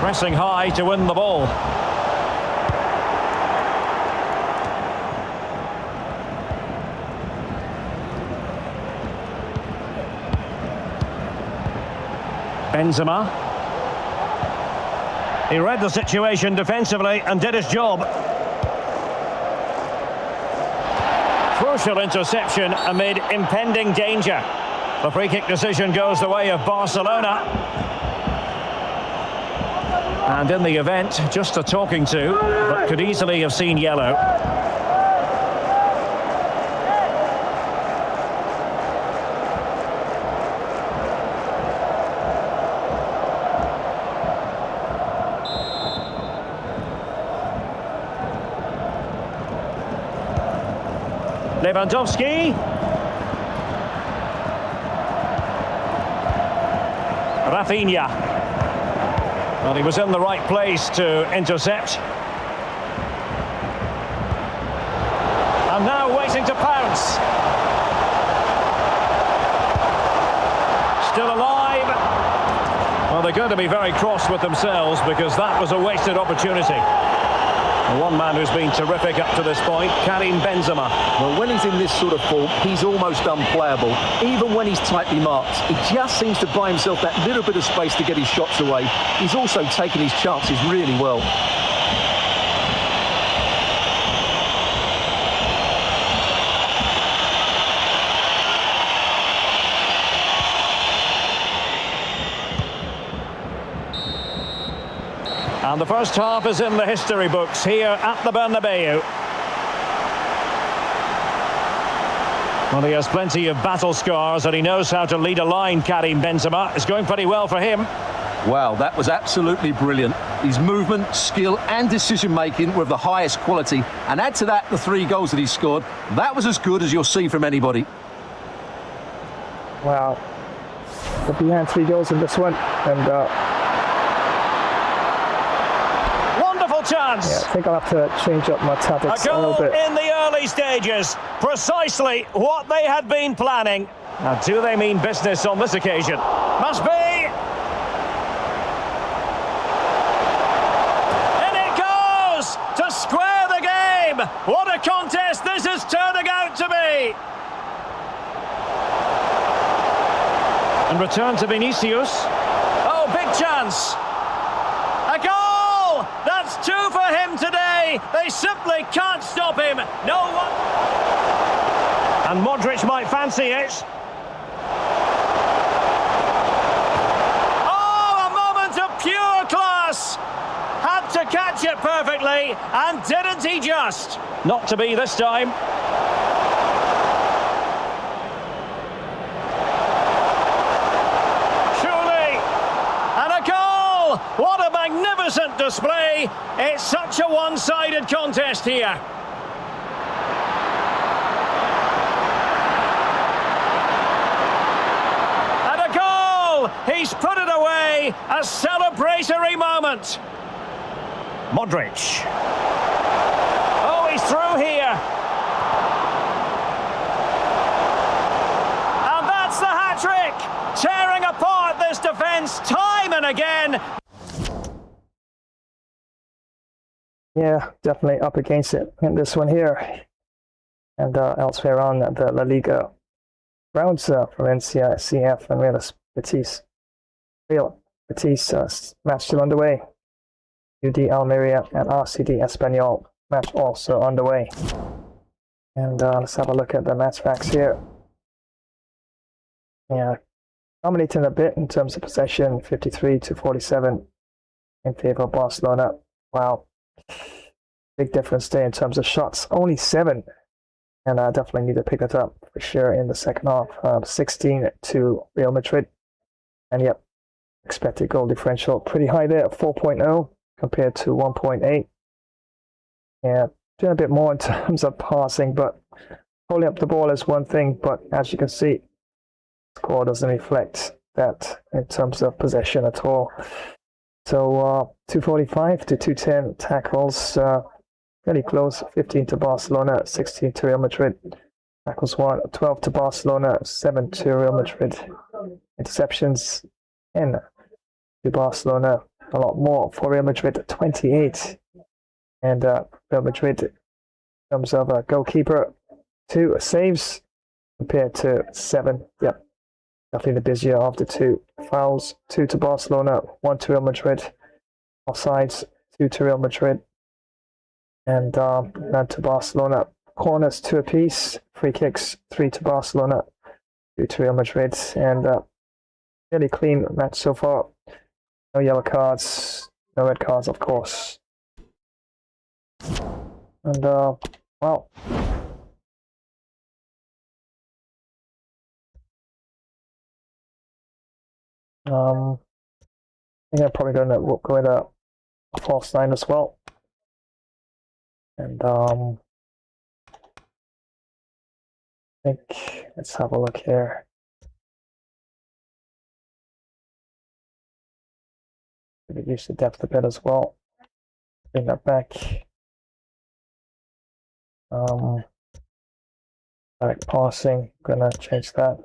Pressing high to win the ball. Benzema. He read the situation defensively and did his job. Crucial interception amid impending danger. The free kick decision goes the way of Barcelona. And in the event, just a talking to, but could easily have seen yellow. Lewandowski. Raphinha. Well, he was in the right place to intercept. And now waiting to pounce. Still alive. Well, they're going to be very cross with themselves because that was a wasted opportunity. One man who's been terrific up to this point, Karim Benzema. Well, when he's in this sort of form, he's almost unplayable. Even when he's tightly marked, he just seems to buy himself that little bit of space to get his shots away. He's also taken his chances really well. And the first half is in the history books here at the Bernabeu. Well, he has plenty of battle scars and he knows how to lead a line, Karim Benzema. It's going pretty well for him. Wow, that was absolutely brilliant. His movement, skill and decision-making were of the highest quality. And add to that the 3 goals that he scored. That was as good as you'll see from anybody. Wow. But behind 3 goals in this one. And chance. Yeah, I think I'll have to change up my tactics a little bit. In the early stages, precisely what they had been planning. Now, do they mean business on this occasion? Must be. In it goes to square the game. What a contest this is turning out to be. And return to Vinicius. Oh, big chance. A goal! That's 2 for him today. They simply can't stop him. No one. And Modric might fancy it. he? And didn't he just? Not to be this time. Surely. And a goal! What a magnificent display. It's such a one-sided contest here. He's put it away, a celebratory moment. Modric. Oh, he's through here. And that's the hat-trick, tearing apart this defence time and again. Yeah, definitely up against it in this one here. And elsewhere on the La Liga rounds, Valencia, CF, and Real Betis match still underway. UD Almeria and RCD Espanyol match also underway. And let's have a look at the match facts here. Yeah, dominating a bit in terms of possession, 53-47 in favor of Barcelona. Wow, big difference there in terms of shots, only 7. And I definitely need to pick it up for sure in the second half. 16 to Real Madrid. And yep, expected goal differential pretty high there at 4.0 compared to 1.8. Yeah, doing a bit more in terms of passing, but holding up the ball is one thing. But as you can see, the score doesn't reflect that in terms of possession at all. So 245 to 210 tackles, fairly close. 15 to Barcelona, 16 to Real Madrid. Tackles 12 to Barcelona, 7 to Real Madrid. Interceptions 10 to Barcelona, a lot more for Real Madrid, 28. And Real Madrid, in terms of a goalkeeper, 2 saves compared to 7. Yep, definitely the busier of the 2 fouls. 2 to Barcelona, 1 to Real Madrid. Offsides, 2 to Real Madrid. And none to Barcelona. Corners 2 apiece. Free kicks 3 to Barcelona, 2 to Real Madrid. And really clean match so far. No yellow cards, no red cards, of course. And well, I think I'm probably going to go with a false 9 as well. And I think let's have a look here. Reduce the depth a bit as well. Bring that back. Direct passing, gonna change that.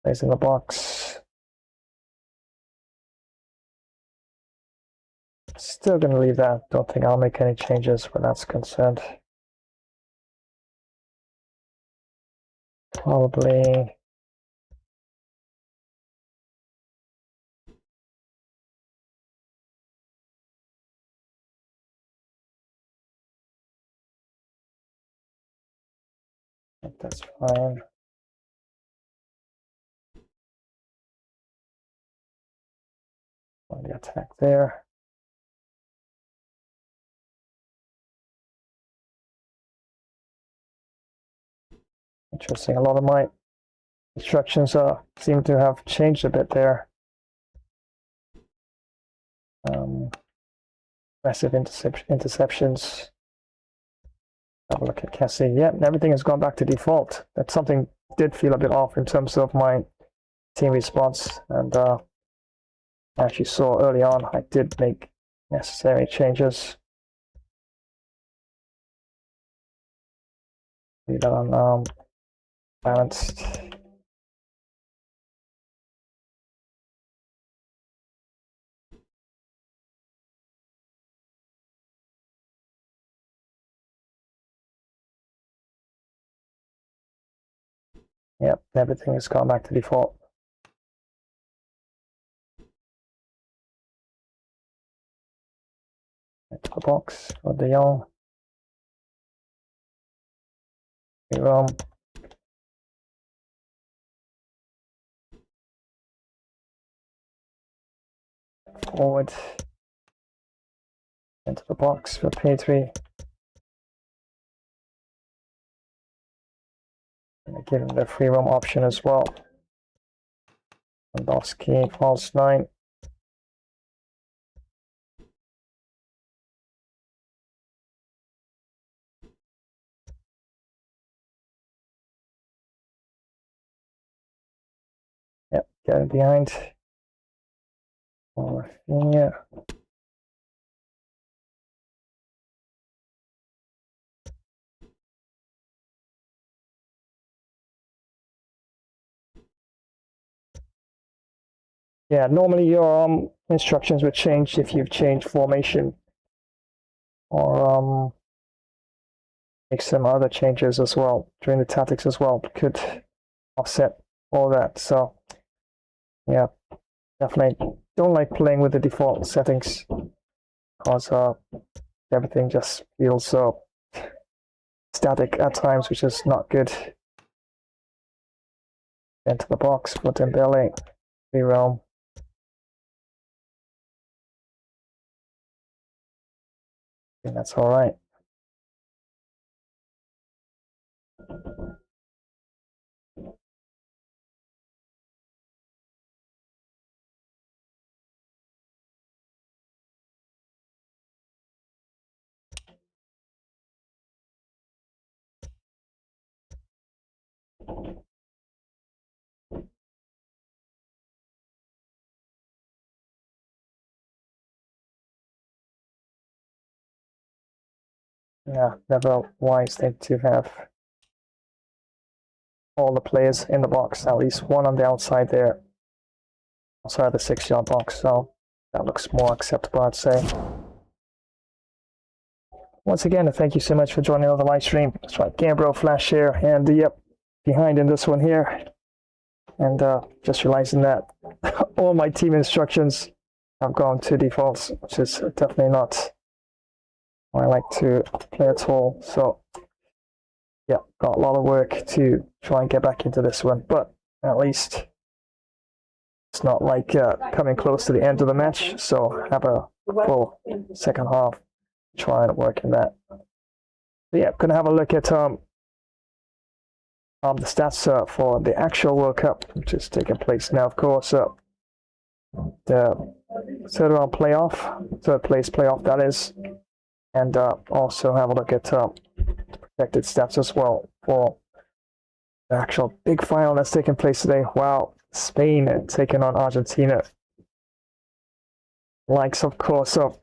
Plays in the box. Still gonna leave that. Don't think I'll make any changes where that's concerned. Probably. I think that's fine. On the attack there. Interesting. A lot of my instructions seem to have changed a bit there. Massive interceptions. Have a look at Cassie. Yeah, everything has gone back to default. That's something did feel a bit off in terms of my team response. And as you saw early on, I did make necessary changes. Leave that on balanced. Yep, everything has gone back to default. Into the box for De Jong. Forward. Into the box for P3. And give him the free roam option as well. Lewandowski, false 9. Yep, getting behind. Raphinha. Yeah, normally your instructions would change if you've changed formation or make some other changes as well during the tactics as well. Could offset all that. So yeah, definitely don't like playing with the default settings because everything just feels so static at times, which is not good. Into the box for Dembele, free roam. I think that's all right. Yeah, never wise thing to have all the players in the box, at least one on the outside there, outside the 6-yard box, so that looks more acceptable, I'd say. Once again, thank you so much for joining on the live stream. That's right, Gambro Flash here, and yep, behind in this one here. And just realizing that all my team instructions have gone to defaults, which is definitely not I like to play at all. So yeah, got a lot of work to try and get back into this one, but at least it's not like coming close to the end of the match, so have a full second half, try and work in that. But yeah, gonna have a look at the stats for the actual World Cup, which is taking place now, of course. The third round playoff, third place playoff, that is. And also have a look at projected stats as well for the actual big final that's taking place today. Wow, Spain taking on Argentina. Likes, of course, of,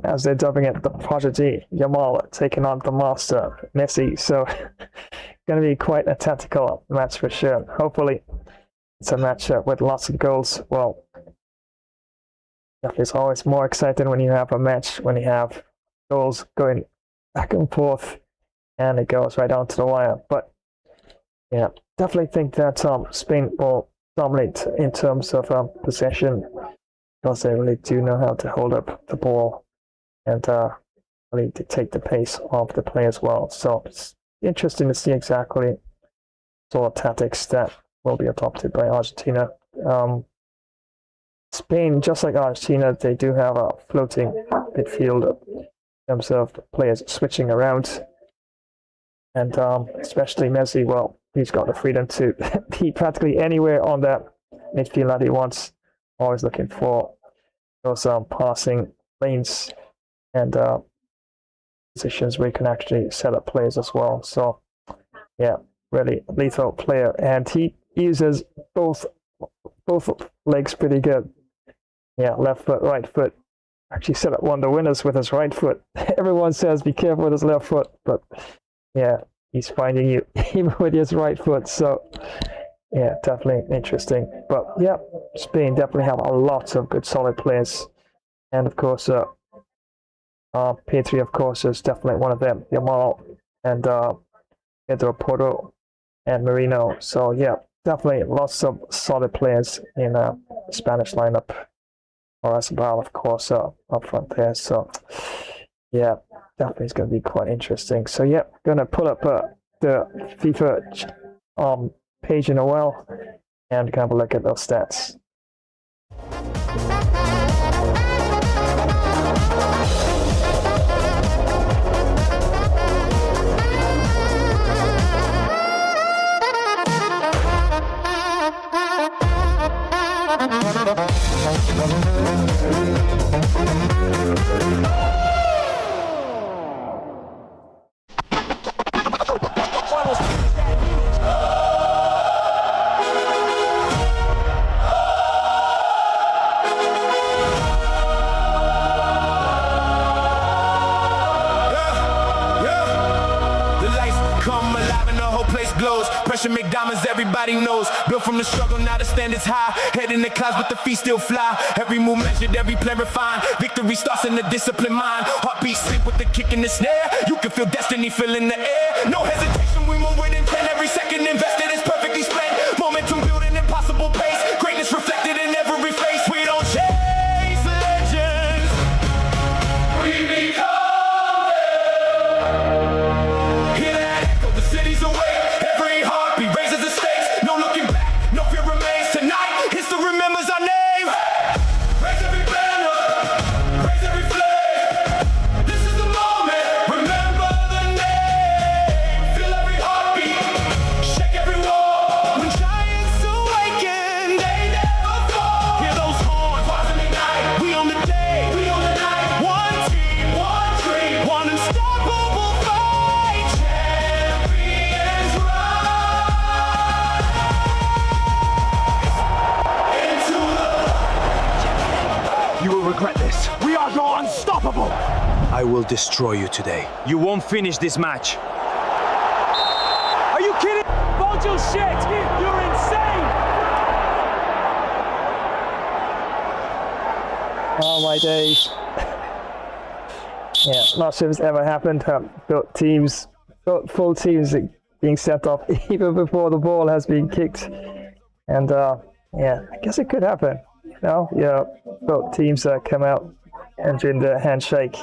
as they're dubbing it, the prodigy, Yamal taking on the master, Messi. So, going to be quite a tactical match for sure. Hopefully, it's a match with lots of goals. Well, it's always more exciting when you have a match, when you have goals going back and forth and it goes right down to the wire. But yeah, definitely think that Spain will dominate in terms of possession, because they really do know how to hold up the ball and really dictate the pace of the play as well. So it's interesting to see exactly sort of tactics that will be adopted by Argentina. Spain, just like Argentina, they do have a floating midfield in terms of players switching around, and especially Messi, well, he's got the freedom to be practically anywhere on that midfield that he wants, always looking for those passing lanes and positions where you can actually set up plays as well. So yeah, really lethal player, and he uses both legs pretty good. Yeah, left foot, right foot. Actually set up one of the winners with his right foot. Everyone says be careful with his left foot, but yeah, he's finding you even with his right foot. So yeah, definitely interesting. But yeah, Spain definitely have a lot of good solid players, and of course P3 of course is definitely one of them, Yamal and Pedro Porro and Merino. So yeah, definitely lots of solid players in the Spanish lineup. Or Asbal, of course, up front there. So yeah, definitely is going to be quite interesting. So yeah, going to pull up the FIFA page in a while and have a look at those stats. Pressure make diamonds, everybody knows. Built from the struggle, now the standards high. Head in the clouds, but the feet still fly. Every move measured, every play refined. Victory starts in the disciplined mind. Heartbeat sync with the kick and the snare. You can feel destiny filling the air. No hesitation, we move with intent. Every second invested is perfectly spent. Momentum building impossible pace. Greatness reflected in every face. We don't chase legends, we become them. Hear that echo, the city's awake. Raises the stakes, no looking back, no fear remains. Tonight, history remembers our name. Raise every banner, raise every flag. This is the moment, remember the name. Feel every heartbeat, shake every wall. When giants awaken, they never fall. Hear those horns, rising ignite. We on the day, we on the night. One team, one dream, one unstoppable fight. Champions rise. You will regret this. We are unstoppable. I will destroy you today. You won't finish this match. Are you kidding? Bullshit! You're insane! Oh my days. Yeah, not sure if it's ever happened. Built full teams being set off even before the ball has been kicked. And yeah, I guess it could happen. You know, yeah, both teams come out and during the handshake,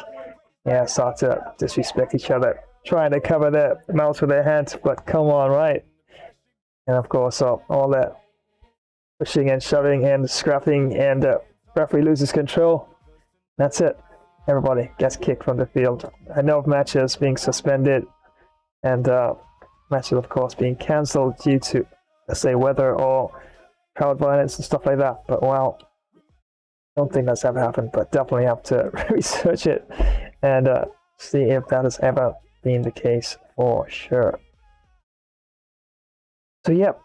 yeah, start to disrespect each other, trying to cover their mouths with their hands, but come on, right? And of course, all that pushing and shoving and scrapping, and referee loses control. That's it. Everybody gets kicked from the field. I know of matches being suspended and matches, of course, being cancelled due to, let's say, weather or crowd violence and stuff like that, but wow, don't think that's ever happened, but definitely have to research it and see if that has ever been the case for sure. So yep,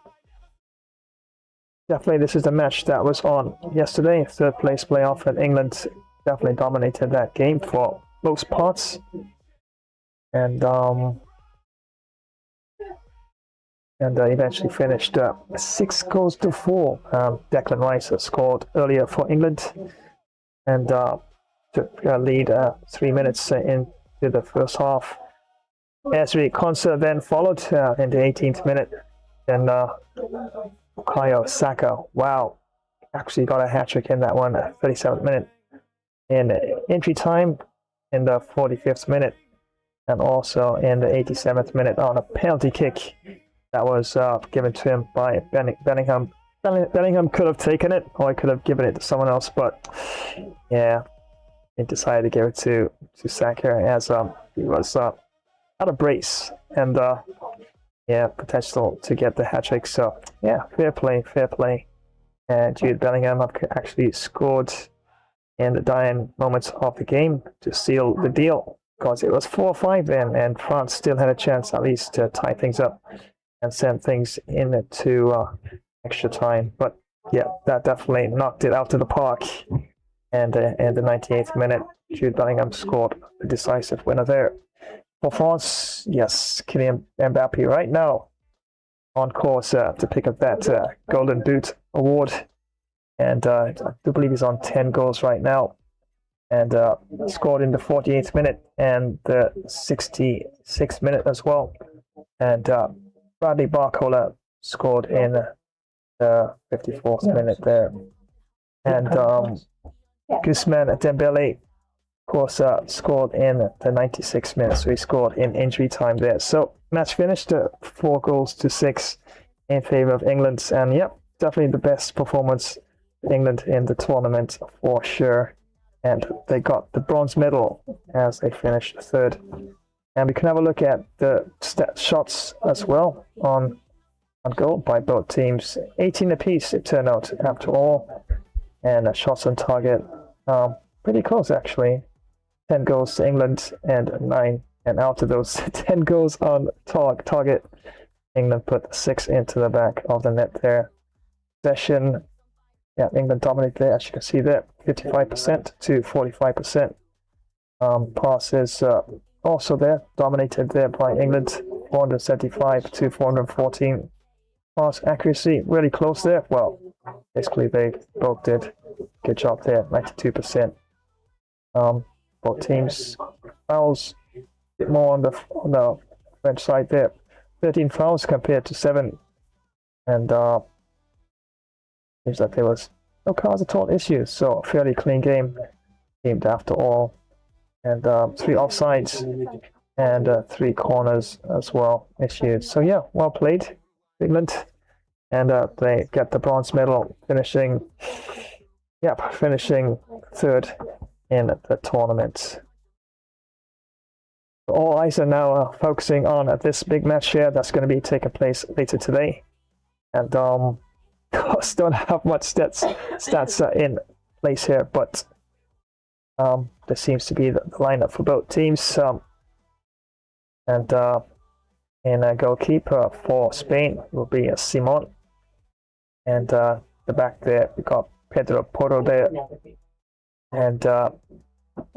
definitely this is the match that was on yesterday. Third place playoff, and England definitely dominated that game for most parts, and eventually finished 6-4. Declan Rice scored earlier for England and took a lead 3 minutes into the first half. Ezri Konsa then followed in the 18th minute. Then Bukayo Saka, wow, actually got a hat-trick in that one, 37th minute. In entry time in the 45th minute, and also in the 87th minute on a penalty kick that was given to him by Bellingham. Bellingham could have taken it, or he could have given it to someone else, but yeah, he decided to give it to Saka as he was out of brace and yeah, potential to get the hat trick. So yeah, fair play. And Jude Bellingham actually scored in the dying moments of the game to seal the deal, because it was 4-5 then, and France still had a chance at least to tie things up and send things into extra time. But yeah, that definitely knocked it out of the park. And in the 98th minute, Jude Bellingham scored the decisive winner there. For France, yes, Kylian Mbappe right now on course to pick up that Golden Boot award. And I do believe he's on 10 goals right now. And scored in the 48th minute and the 66th minute as well. And Bradley Barcola scored in the 54th minute there. And Ousmane Dembele, of course, scored in the 96th minute. So he scored in injury time there. So match finished 4-6 in favor of England. And yep, definitely the best performance for England in the tournament for sure. And they got the bronze medal as they finished third. And we can have a look at the shots as well on goal by both teams. 18 apiece it turned out after all. And shots on target, pretty close actually. 10 goals to England and 9. And out of those 10 goals on target, England put 6 into the back of the net there. Possession, yeah, England dominated there, as you can see there, 55% to 45%. Passes also there, dominated there by England, 475 to 414. Pass accuracy, really close there. Well, basically they both did good job there, 92%. Both teams fouls, a bit more on the French side there. 13 fouls compared to 7, and seems like there was no cards at all issues, so fairly clean game after all. And 3 offsides and 3 corners as well issued. So yeah, well played, England, and they get the bronze medal, finishing 3rd in the tournament. All eyes are now focusing on this big match here that's going to be taking place later today. And of course, don't have much stats in place here, but there seems to be the lineup for both teams. And in a goalkeeper for Spain will be Simon. And the back there, we got Pedro Porro there. And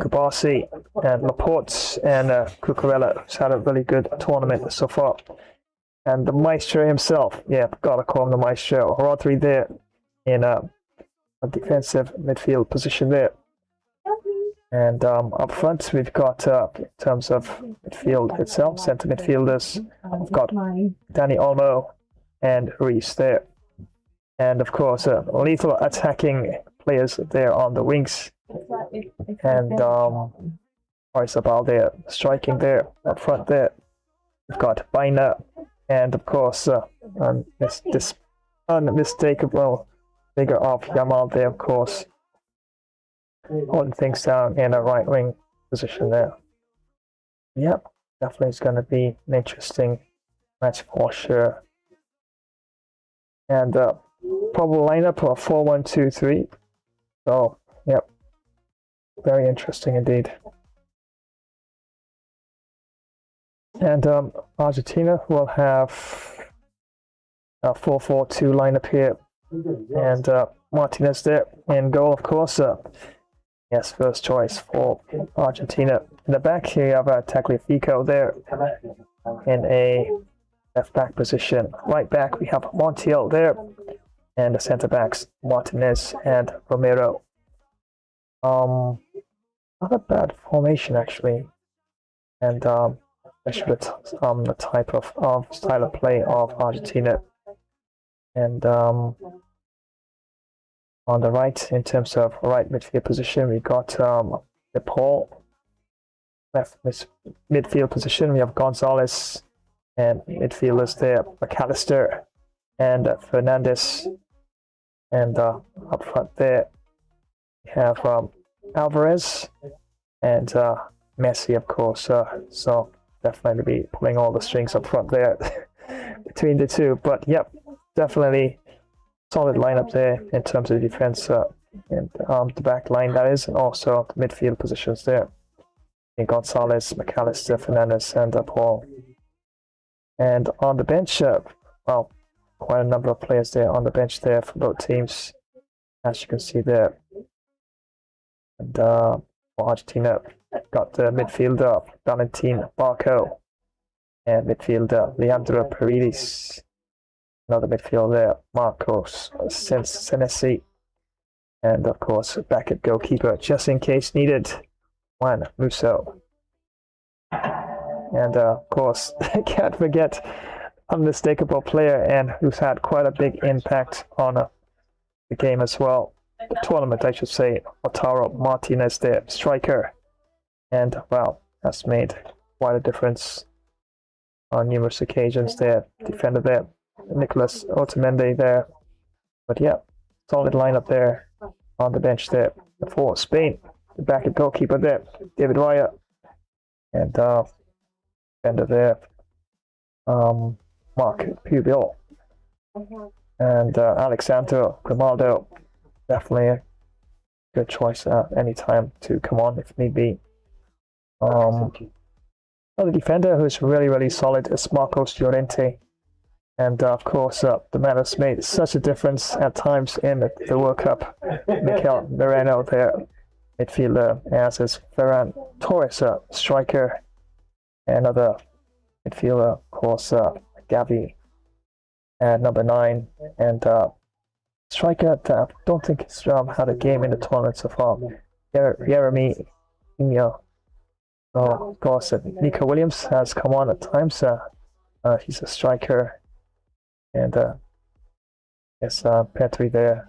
Kubasi and Laporte and Cucurella, who's had a really good tournament so far. And the maestro himself, yeah, gotta call him the maestro. Rodri there in a defensive midfield position there. And up front, we've got, in terms of midfield itself, centre midfielders, we've got Dani Olmo and Reece there. And of course, lethal attacking players there on the wings. And Orizabal there, striking there, up front there. We've got Baina, and of course, this unmistakable figure of Yamal there, of course, holding things down in a right wing position there. Yep, definitely is going to be an interesting match for sure. And probable lineup of 4-1-2-3. So, yep, very interesting indeed. And Argentina will have a 4-4-2 lineup here. And Martinez there in goal, of course. Yes, first choice for Argentina. In the back here, you have Tagliafico there in a left back position. Right back, we have Montiel there. And the centre backs, Martinez and Romero. Not a bad formation, actually. And especially the type of style of play of Argentina. And on the right, in terms of right midfield position, we got DePaul. Left midfield position, we have Gonzalez, and midfielders there, McAllister and Fernandez. And up front there, we have Alvarez and Messi, of course. So definitely be pulling all the strings up front there between the two. But yep, definitely solid lineup there in terms of defense and the back line, that is, and also the midfield positions there. In Gonzalez, McAllister, Fernandez, and Paul. And on the bench, well, quite a number of players there on the bench there for both teams, as you can see there. And for Argentina, got the midfielder Valentin Barco and midfielder Leandro Paredes. Another midfielder there, Marcos Senesi. And of course, back at goalkeeper, just in case needed, Juan Musso. And of course, can't forget unmistakable player and who's had quite a big impact on the game as well. The tournament, I should say, Lautaro Martinez there, striker. And wow, that's made quite a difference on numerous occasions there. Defender there, Nicolas Otamendi there. But yeah, solid lineup there on the bench there for Spain. The back at goalkeeper there, David Raya. And defender there, Mark Pubil. And Alexandro Grimaldo. Definitely good choice at any time to come on if need be. Another defender who's really solid is Marcos Llorente. And of course, the man has made such a difference at times in the World Cup. Mikel Moreno there, midfielder, as is Ferran Torres, striker. Another midfielder, of course, Gavi at number 9. And striker that I don't think he's had a game in the tournament so far, Raphinha. So, of course, Nico Williams has come on at times. He's a striker. And yes, Petri there,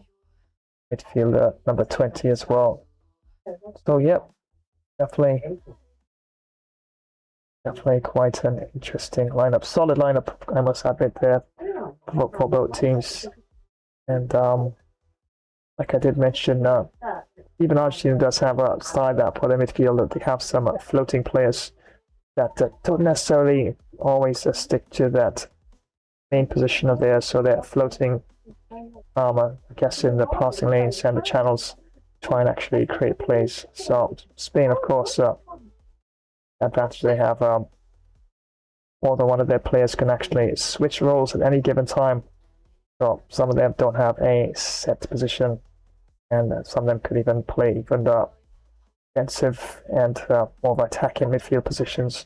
midfielder number 20 as well. So, yep, definitely quite an interesting lineup. Solid lineup, I must admit, there for both teams. And like I did mention, even Argentina does have a side that for the midfield. They have some floating players that don't necessarily always stick to that main position of theirs, so they're floating, I guess, in the passing lanes and the channels, try and actually create plays. So Spain, of course, advantage they have, more than one of their players can actually switch roles at any given time. So some of them don't have a set position, and some of them could even play even the defensive and more of attacking midfield positions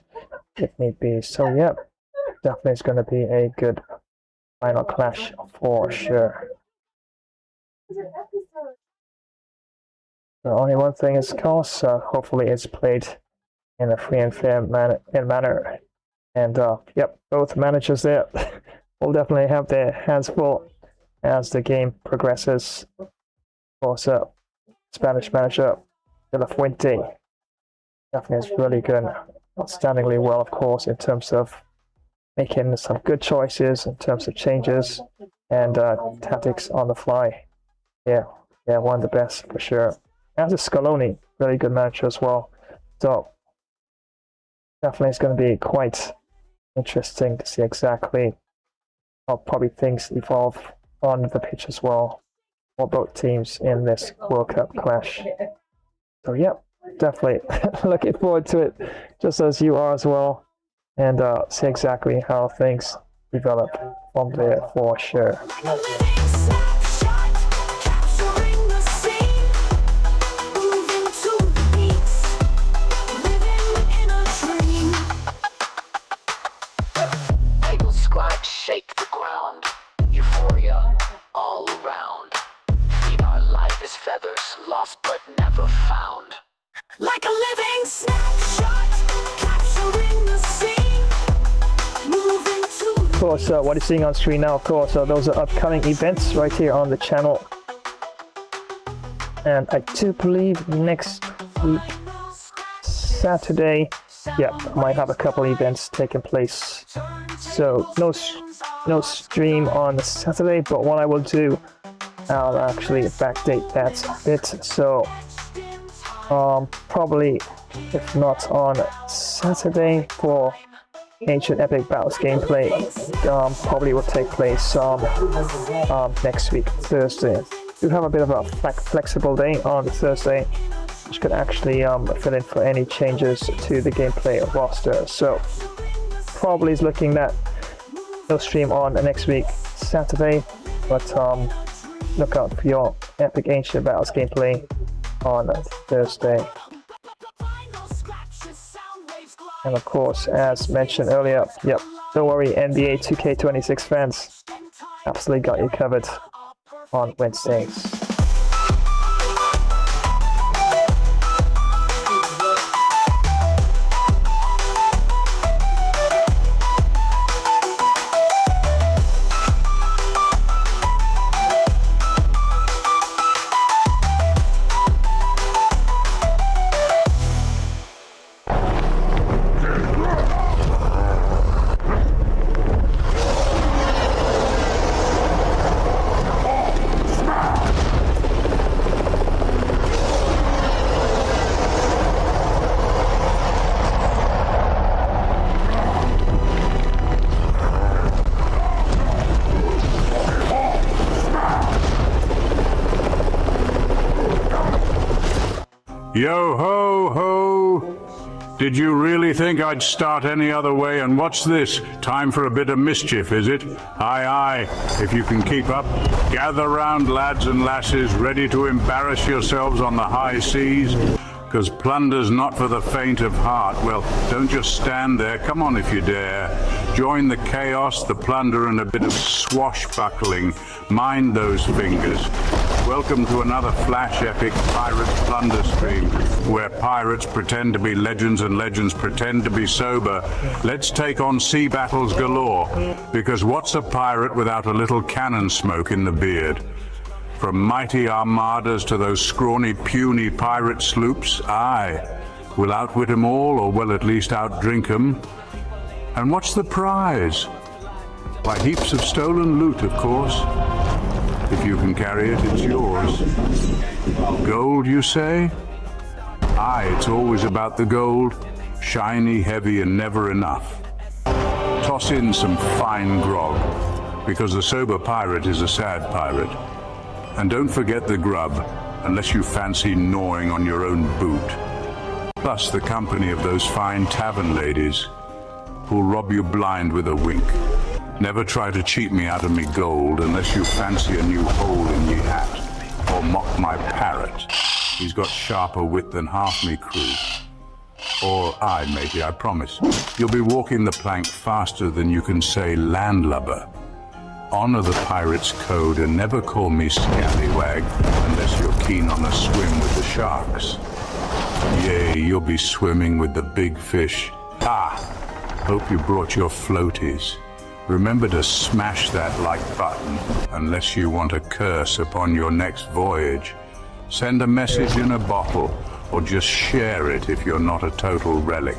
if need be. So yeah, definitely is going to be a good final clash for sure. The only one thing is, of course, hopefully it's played in a free and fair manner. And yep, both managers there will definitely have their hands full as the game progresses. Of course, Spanish manager De La Fuente definitely is really good, outstandingly well, of course, in terms of making some good choices in terms of changes and tactics on the fly. Yeah, one of the best for sure. As is Scaloni, really good manager as well. So definitely it's going to be quite interesting to see exactly how probably things evolve on the pitch as well for both teams in this World Cup clash. So yeah, definitely looking forward to it, just as you are as well, and see exactly how things develop from there for sure. Shake the ground, euphoria all around. In our life is feathers, lost but never found. Like a living snapshot, capturing the scene, moving to. Of course, what you're seeing on screen now, of course, those are upcoming events right here on the channel. And I do believe next week, Saturday, yeah, I might have a couple events taking place. So no stream on Saturday, but what I will do, I'll actually backdate that a bit. So probably, if not on Saturday for Ancient Epic Battles gameplay, probably will take place next week, Thursday. We have a bit of a flexible day on Thursday, which could actually fill in for any changes to the gameplay roster. So probably is looking at no stream on next week, Saturday, but look out for your Epic Ancient Battles gameplay on Thursday. And of course, as mentioned earlier, yep, don't worry, NBA 2K26 fans, absolutely got you covered on Wednesdays. Yo ho ho! Did you really think I'd start any other way? And what's this? Time for a bit of mischief, is it? Aye, aye. If you can keep up, gather round, lads and lasses, ready to embarrass yourselves on the high seas. Because plunder's not for the faint of heart. Well, don't just stand there. Come on if you dare. Join the chaos, the plunder, and a bit of swashbuckling. Mind those fingers. Welcome to another flash epic Pirates Plunder stream, where pirates pretend to be legends and legends pretend to be sober. Let's take on sea battles galore, because what's a pirate without a little cannon smoke in the beard? From mighty armadas to those scrawny, puny pirate sloops, aye, we'll outwit 'em all, or we'll at least outdrink 'em. And what's the prize? Why, heaps of stolen loot, of course. If you can carry it, it's yours. Gold, you say? Aye, it's always about the gold. Shiny, heavy, and never enough. Toss in some fine grog, because the sober pirate is a sad pirate. And don't forget the grub, unless you fancy gnawing on your own boot. Plus the company of those fine tavern ladies, who'll rob you blind with a wink. Never try to cheat me out of me gold, unless you fancy a new hole in ye hat, or mock my parrot. He's got sharper wit than half me crew. Or I, matey, I promise. You'll be walking the plank faster than you can say landlubber. Honor the pirate's code and never call me scallywag unless you're keen on a swim with the sharks. Yea, you'll be swimming with the big fish. Ah, hope you brought your floaties. Remember to smash that like button unless you want a curse upon your next voyage. Send a message in a bottle or just share it if you're not a total relic.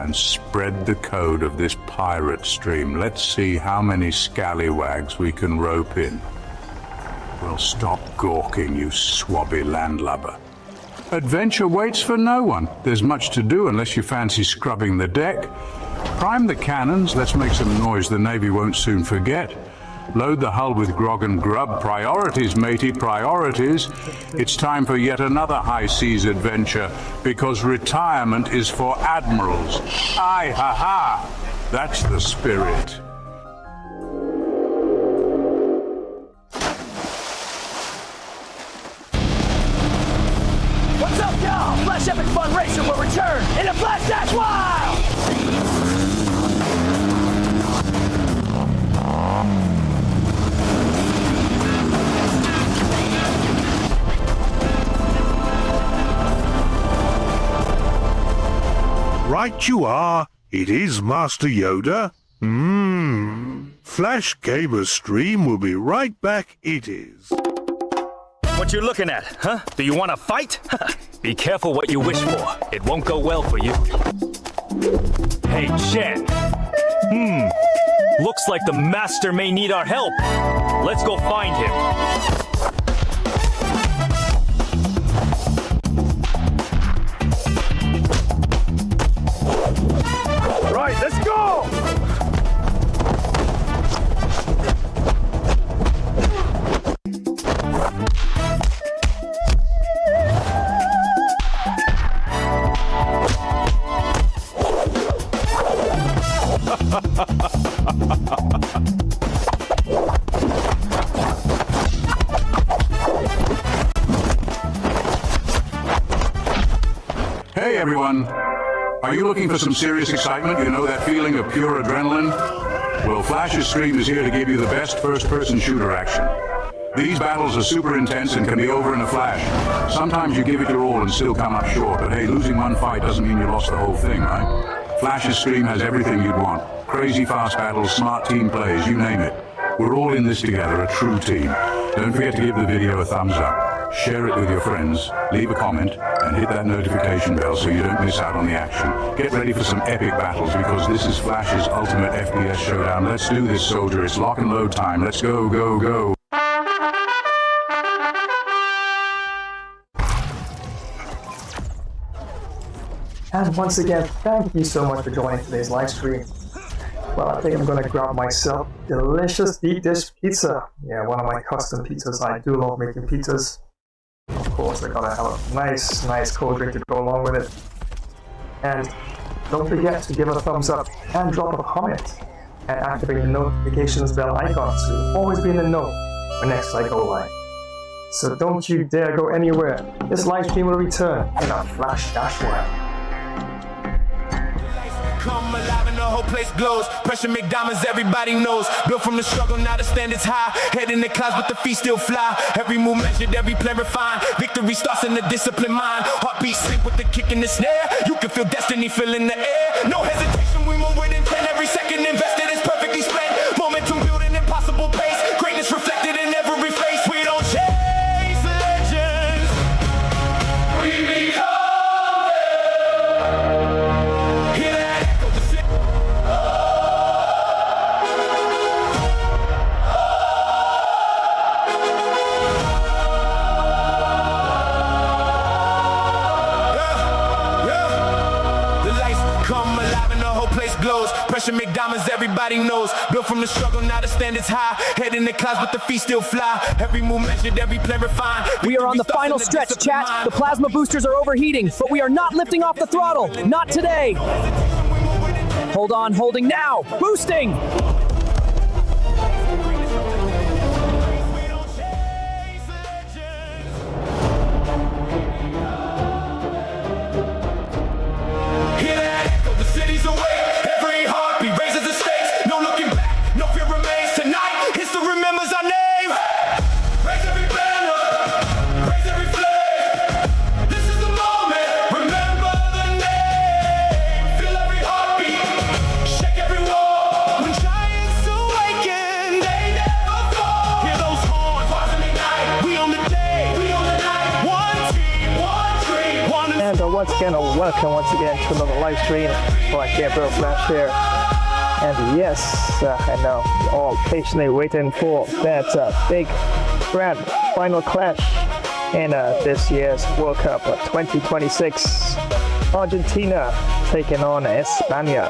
And spread the code of this pirate stream. Let's see how many scallywags we can rope in. Well, stop gawking, you swabby landlubber. Adventure waits for no one. There's much to do unless you fancy scrubbing the deck. Prime the cannons, let's make some noise the Navy won't soon forget. Load the hull with grog and grub. Priorities, matey, priorities. It's time for yet another high seas adventure, because retirement is for admirals. Aye, ha ha! That's the spirit. What's up, y'all? Flash Epic Fun Racer will return in a Flash Dash Wild! Right you are. It is Master Yoda. Flash Gamer Stream will be right back. It is. What you looking at, huh? Do you want to fight? Be careful what you wish for. It won't go well for you. Hey, Chen. Looks like the Master may need our help. Let's go find him. Right, let's go! Hey everyone! Are you looking for some serious excitement? You know that feeling of pure adrenaline? Well, Flash's stream is here to give you the best first-person shooter action. These battles are super intense and can be over in a flash. Sometimes you give it your all and still come up short, but hey, losing one fight doesn't mean you lost the whole thing, right? Flash's stream has everything you'd want. Crazy fast battles, smart team plays, you name it. We're all in this together, a true team. Don't forget to give the video a thumbs up, share it with your friends, leave a comment, and hit that notification bell so you don't miss out on the action. Get ready for some epic battles because this is Flash's ultimate FPS showdown. Let's do this, soldier. It's lock and load time. Let's go, go, go. And once again, thank you so much for joining today's live stream. Well, I think I'm going to grab myself delicious deep dish pizza. Yeah, one of my custom pizzas. I do love making pizzas. Of course. course, I gotta have a nice cold drink to go along with it. And don't forget to give a thumbs up and drop a comment and activate the notifications bell icon so you'll always be in the know when next I go live. So don't you dare go anywhere. This live stream will return in a flash dash while. Come alive and the whole place glows. Pressure make diamonds, everybody knows. Built from the struggle, now the standards high. Head in the clouds, but the feet still fly. Every move measured, every play refined. Victory starts in the disciplined mind. Heartbeat sync with the kick and the snare. You can feel destiny filling the air. No hesitation, we move with intent. Every second invested is perfectly spent. Momentum building impossible pace. Greatness reflected in every face. We don't chase legends. We become. Glows. Pressure make diamonds, everybody knows. Built from the struggle, now the standards high. Head in the clouds, but the feet still fly. Every move measured, every play refined. We are on the final stretch, chat. The plasma boosters are overheating, but we are not lifting off the throttle. Not today. Hold on, holding now. Boosting. Once again, welcome once again to another live stream for Gabriel Flash here. And yes, I know you're all patiently waiting for that big grand final clash in this year's World Cup 2026. Argentina taking on España.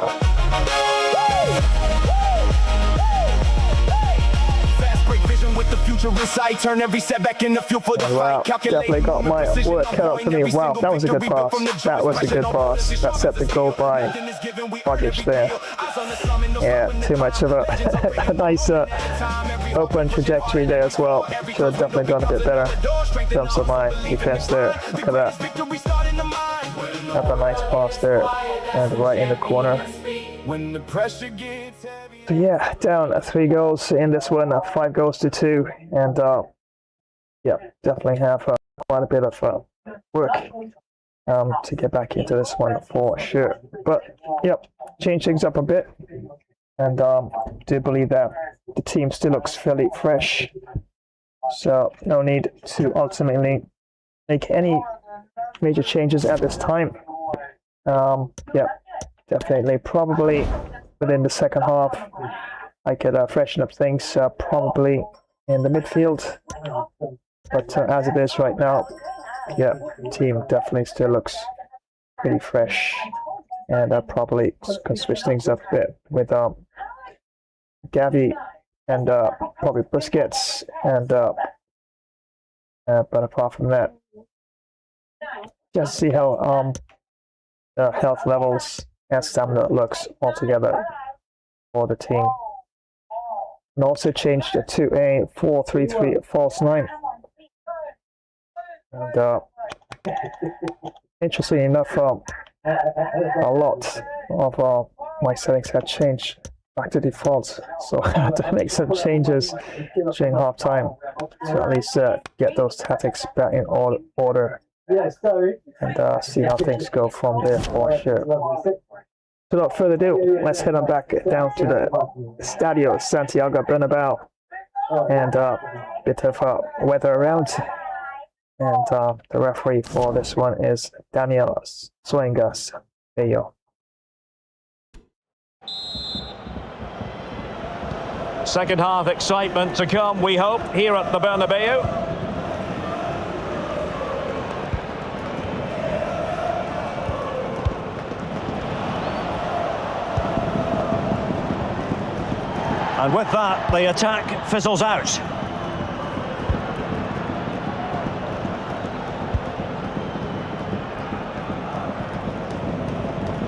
With the future inside, turn every setback into fuel for the wow, definitely got my work cut out for me. Wow, that was a good pass. That was a good pass. That set the goal by Rodgers there. Yeah, too much of a nice open trajectory there as well. Should have definitely done a bit better in terms of my defense there. Look at that. Have a nice pass there and right in the corner. When the pressure gets heavy. So yeah, down 3 goals in this one, 5 goals to 2, and yeah, definitely have quite a bit of work to get back into this one for sure. But yep, change things up a bit, and do believe that the team still looks fairly fresh, so no need to ultimately make any major changes at this time. Yeah, definitely, probably. Within the second half, I could freshen up things probably in the midfield. But as it is right now, yeah, the team definitely still looks pretty fresh. And probably can switch things up a bit with Gavi and probably Busquets. And but apart from that, just see how the health levels and stamina looks altogether for the team. And also changed it to a 4-3-3 false 9. And interestingly enough, a lot of my settings had changed back to default, so I had to make some changes during half time to at least get those tactics back in order. And see how things go from there for sure. So without further ado, let's head on back down to the Estadio Santiago Bernabeu and a bit of weather around. And the referee for this one is Daniel Suengas. There you go. Second half excitement to come, we hope, here at the Bernabeu. And with that, the attack fizzles out.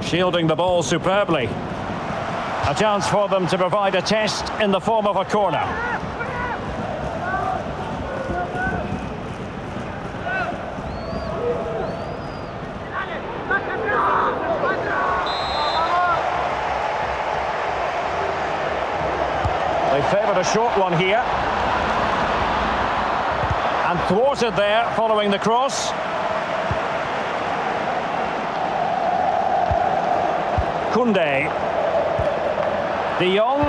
Shielding the ball superbly. A chance for them to provide a test in the form of a corner. They favoured a short one here. And thwarted there following the cross. Koundé. De Jong.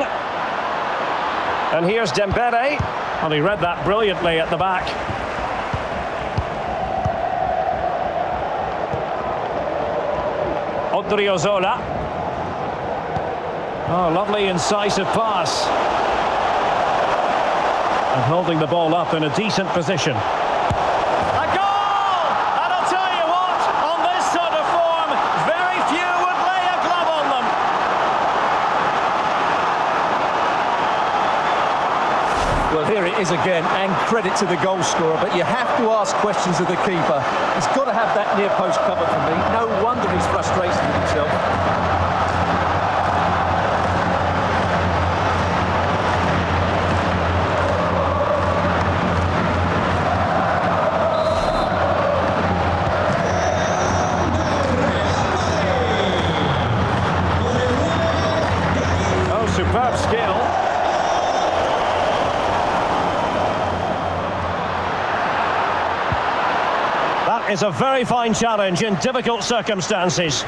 And here's Dembele. And he read that brilliantly at the back. Odriozola. Oh, lovely incisive pass. And holding the ball up in a decent position. A goal! And I'll tell you what, on this sort of form, very few would lay a glove on them. Well, here it is again, and credit to the goal scorer, but you have to ask questions of the keeper. He's got to have that near post covered for me. No wonder he's frustrated with himself. Superb skill. That is a very fine challenge in difficult circumstances.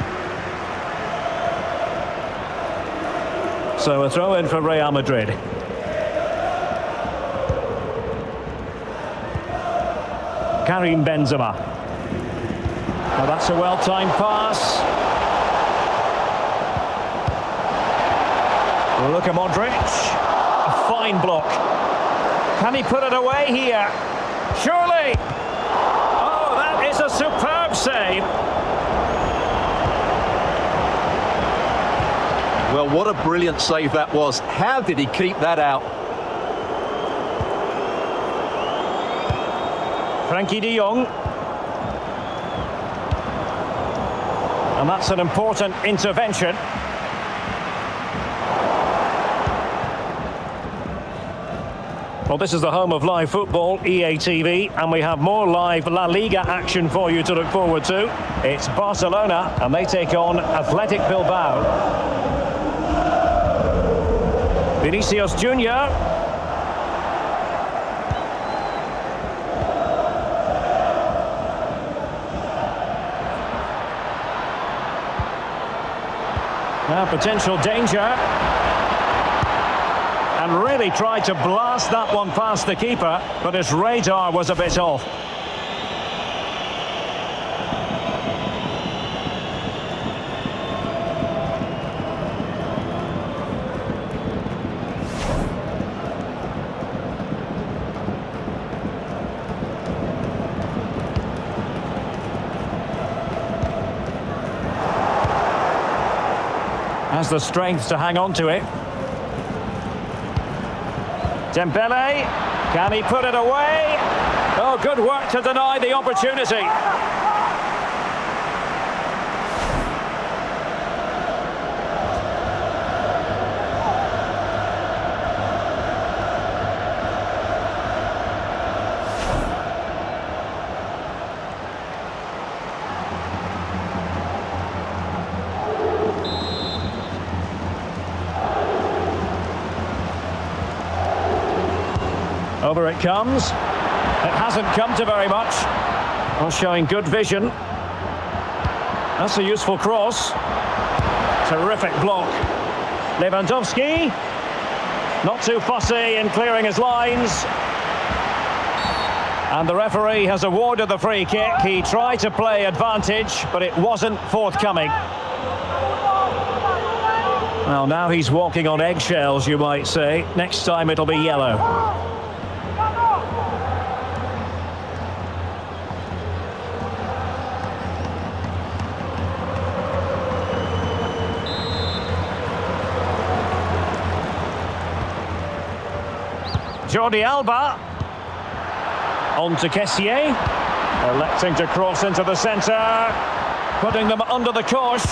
So a throw in for Real Madrid. Karim Benzema. Well, that's a well-timed pass. Luka Modric, a fine block. Can he put it away here? Surely! Oh, that is a superb save. Well, what a brilliant save that was. How did he keep that out? Frankie de Jong. And that's an important intervention. Well, this is the home of live football, EA TV, and we have more live La Liga action for you to look forward to. It's Barcelona, and they take on Athletic Bilbao. Viniciusjr. Now potential danger. And really tried to blast that one past the keeper, but his radar was a bit off. Has the strength to hang on to it. Dembele, can he put it away? Oh, good work to deny the opportunity. Over it comes. It hasn't come to very much. Well, showing good vision. That's a useful cross. Terrific block. Lewandowski. Not too fussy in clearing his lines. And the referee has awarded the free kick. He tried to play advantage, but it wasn't forthcoming. Well, now he's walking on eggshells, you might say. Next time it'll be yellow. Jordi Alba, on to Kessié, electing to cross into the centre, putting them under the cosh.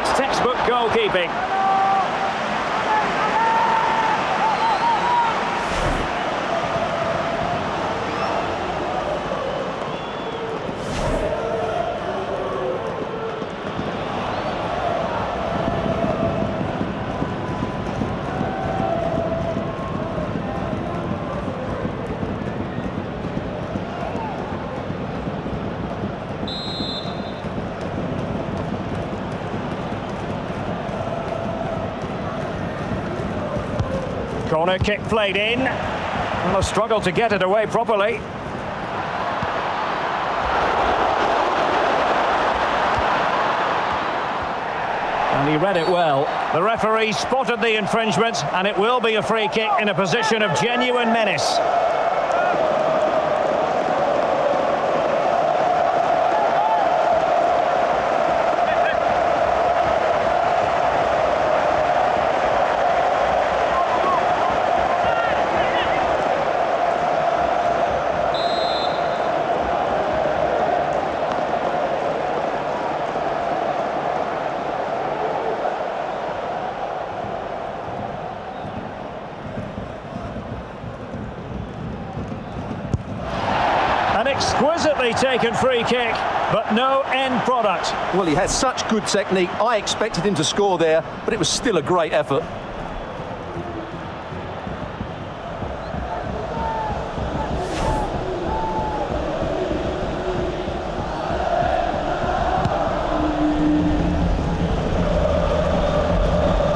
That's textbook goalkeeping. Corner kick played in. Well, a struggle to get it away properly. And he read it well. The referee spotted the infringement, and it will be a free kick in a position of genuine menace. An exquisitely taken free kick, but no end product. Well, he had such good technique. I expected him to score there, but it was still a great effort.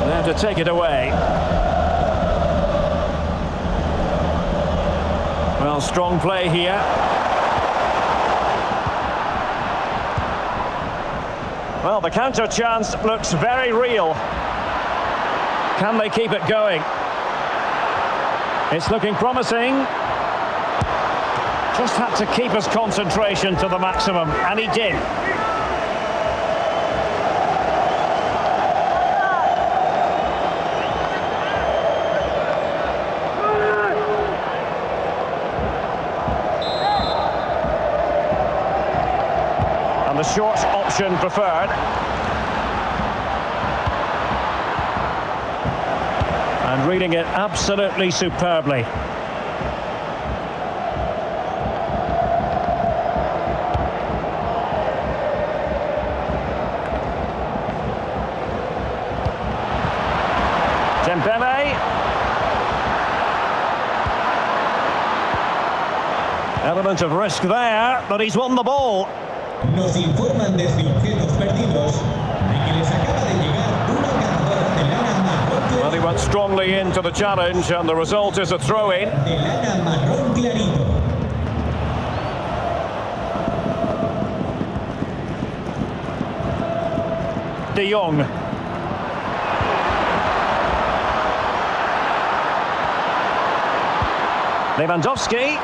There to take it away. Well, strong play here. Well, the counter chance looks very real. Can they keep it going? It's looking promising. Just had to keep his concentration to the maximum, and he did. The short option preferred. And reading it absolutely superbly. Dembele. Element of risk there, but he's won the ball. Nos informan desde Objetos Perdidos de que les acaba de llegar una ganadora de lana marrón. Well, he went strongly into the challenge, and the result is a throw-in. De lana marrón clarito. De Jong. Lewandowski.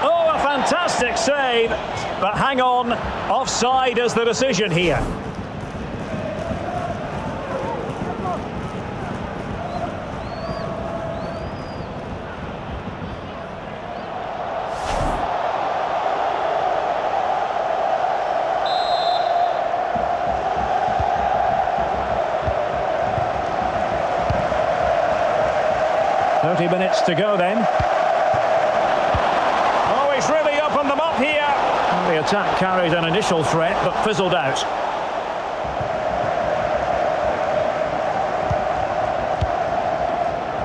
Oh, a fantastic save. But hang on, offside is the decision here. Minutes to go then. Oh, he's really opened them up here. Well, the attack carried an initial threat, but fizzled out.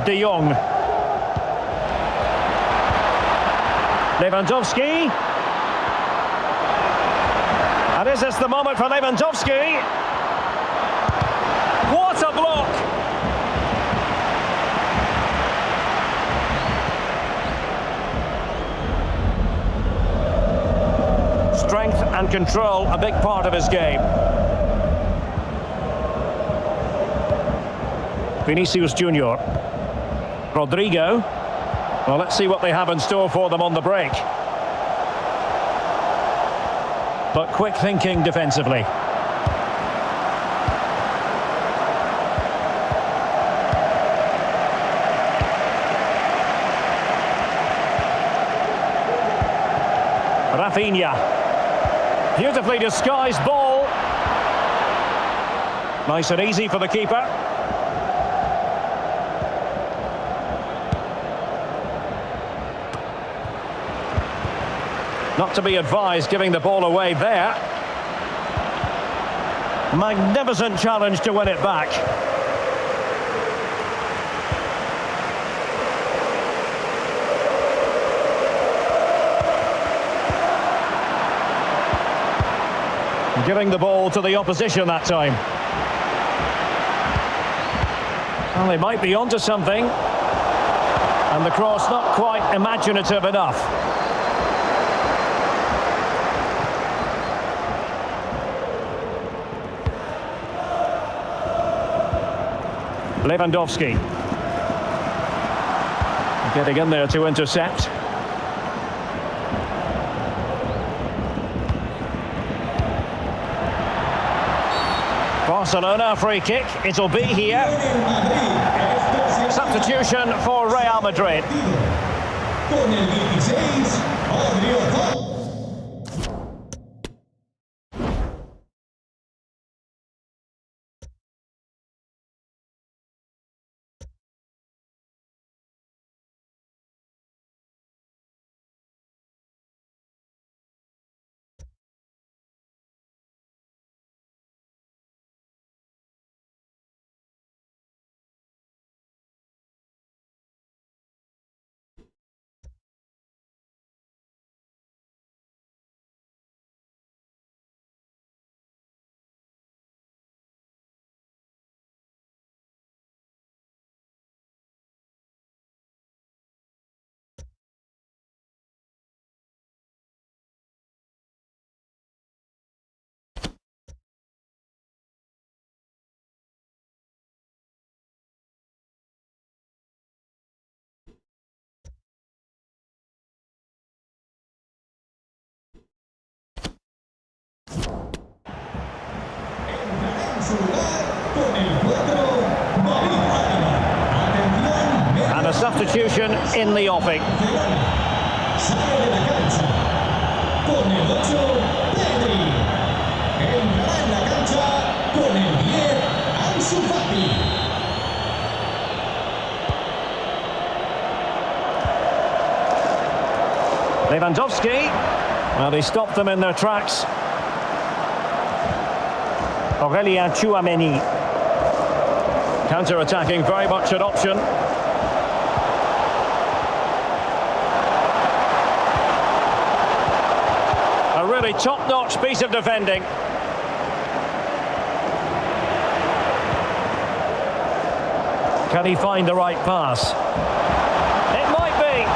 De Jong. Lewandowski. And is this the moment for Lewandowski? What a block! Strength and control, a big part of his game. Viniciusjr. Rodrigo. Well, let's see what they have in store for them on the break. But quick thinking defensively. Raphinha. Beautifully disguised ball. Nice and easy for the keeper. Not to be advised giving the ball away there. Magnificent challenge to win it back. Giving the ball to the opposition that time. Well, they might be onto something. And the cross not quite imaginative enough. Lewandowski. Getting in there to intercept. Barcelona free kick, it'll be here. Substitution for Real Madrid. Con el 16, Adrián. And a substitution in the offing. Lewandowski. Well, they stopped them in their tracks. Aurelien Tchouameni. Counter-attacking, very much an option. A really top-notch piece of defending. Can he find the right pass? It might be.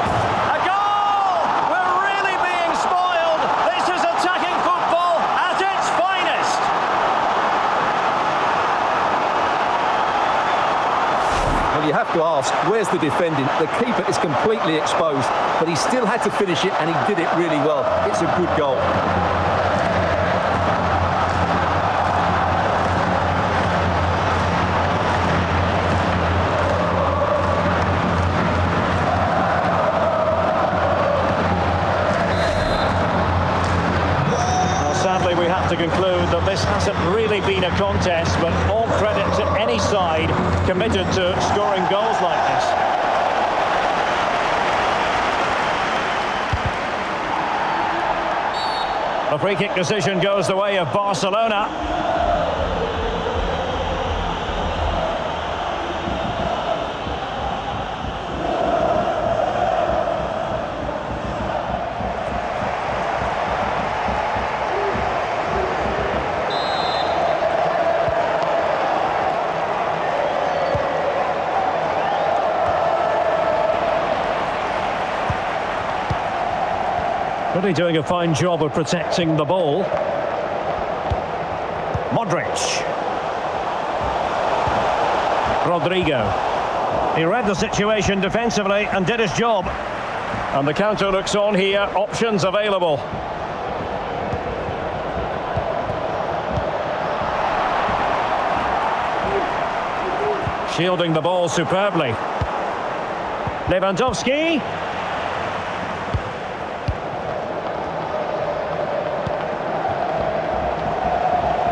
A goal! We're really being spoiled. This is attacking football at its finest. Well, you have to ask, where's the defending? The keeper is completely exposed, but he still had to finish it, and he did it really well. It's a good goal. Sadly, we have to conclude that this hasn't really been a contest, but all credit to any side committed to scoring goals like this. The free kick decision goes the way of Barcelona. Really doing a fine job of protecting the ball. Modric. Rodrigo. He read the situation defensively and did his job. And the counter looks on here, options available. Shielding the ball superbly. Lewandowski.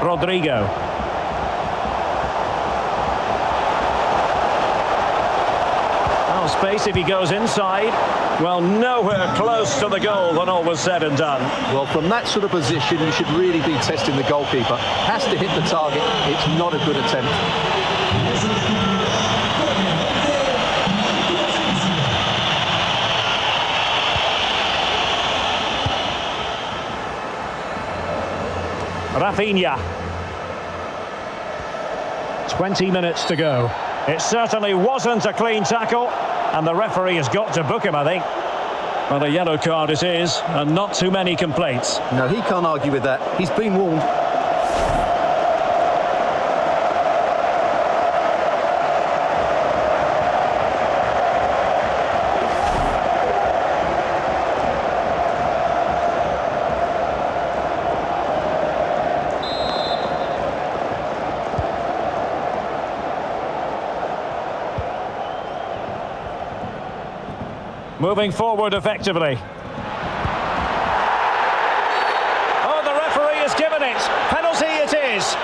Rodrigo. space if he goes inside. Well, nowhere close to the goal when all was said and done. Well, from that sort of position, you should really be testing the goalkeeper. Has to hit the target. It's not a good attempt. Raphinha. 20 minutes to go. It certainly wasn't a clean tackle, and the referee has got to book him, I think. Well, a yellow card it is, and not too many complaints. No, he can't argue with that. He's been warned. Moving forward effectively. Oh, the referee has given it. Penalty it is.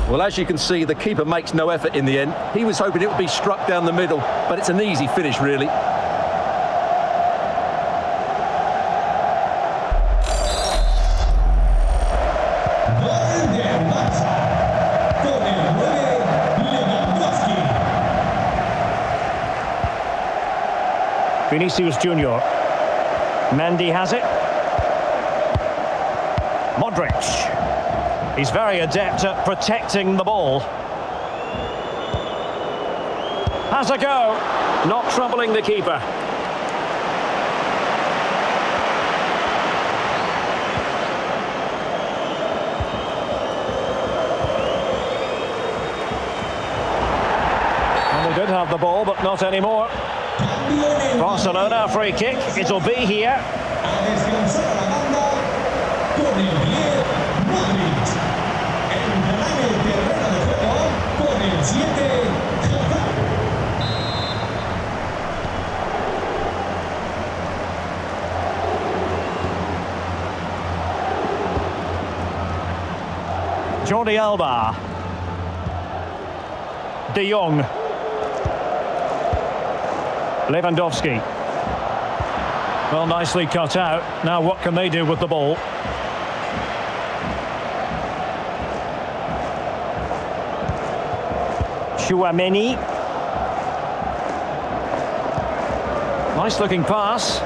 Well, as you can see, the keeper makes no effort in the end. He was hoping it would be struck down the middle, but it's an easy finish, really. Viniciusjr. Mendy has it. Modric. He's very adept at protecting the ball. Has a go. Not troubling the keeper. Well, they did have the ball, but not anymore. Barcelona free kick. It'll be here. Jordi Alba. De Jong. Lewandowski. Well, nicely cut out. Now what can they do with the ball? Chouameni. Nice looking pass.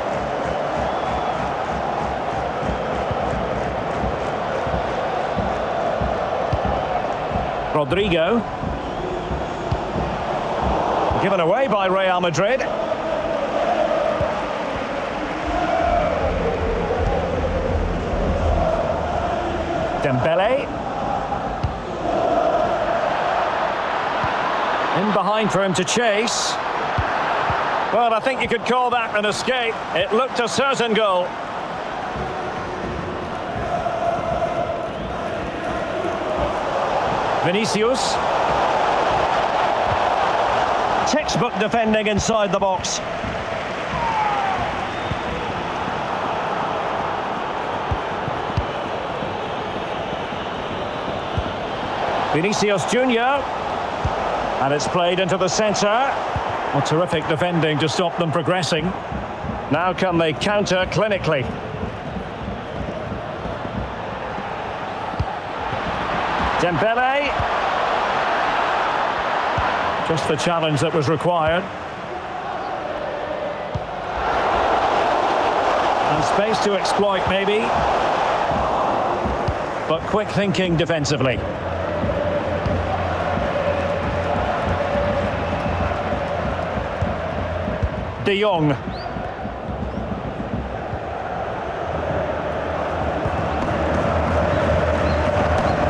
Rodrigo. Given away by Real Madrid. Dembele. In behind for him to chase. Well, I think you could call that an escape. It looked a certain goal. Vinicius. Textbook defending inside the box. Viniciusjr. And it's played into the centre. Well, terrific defending to stop them progressing. Now can they counter clinically? Dembele. Just the challenge that was required. And space to exploit, maybe. but quick thinking defensively. De Jong.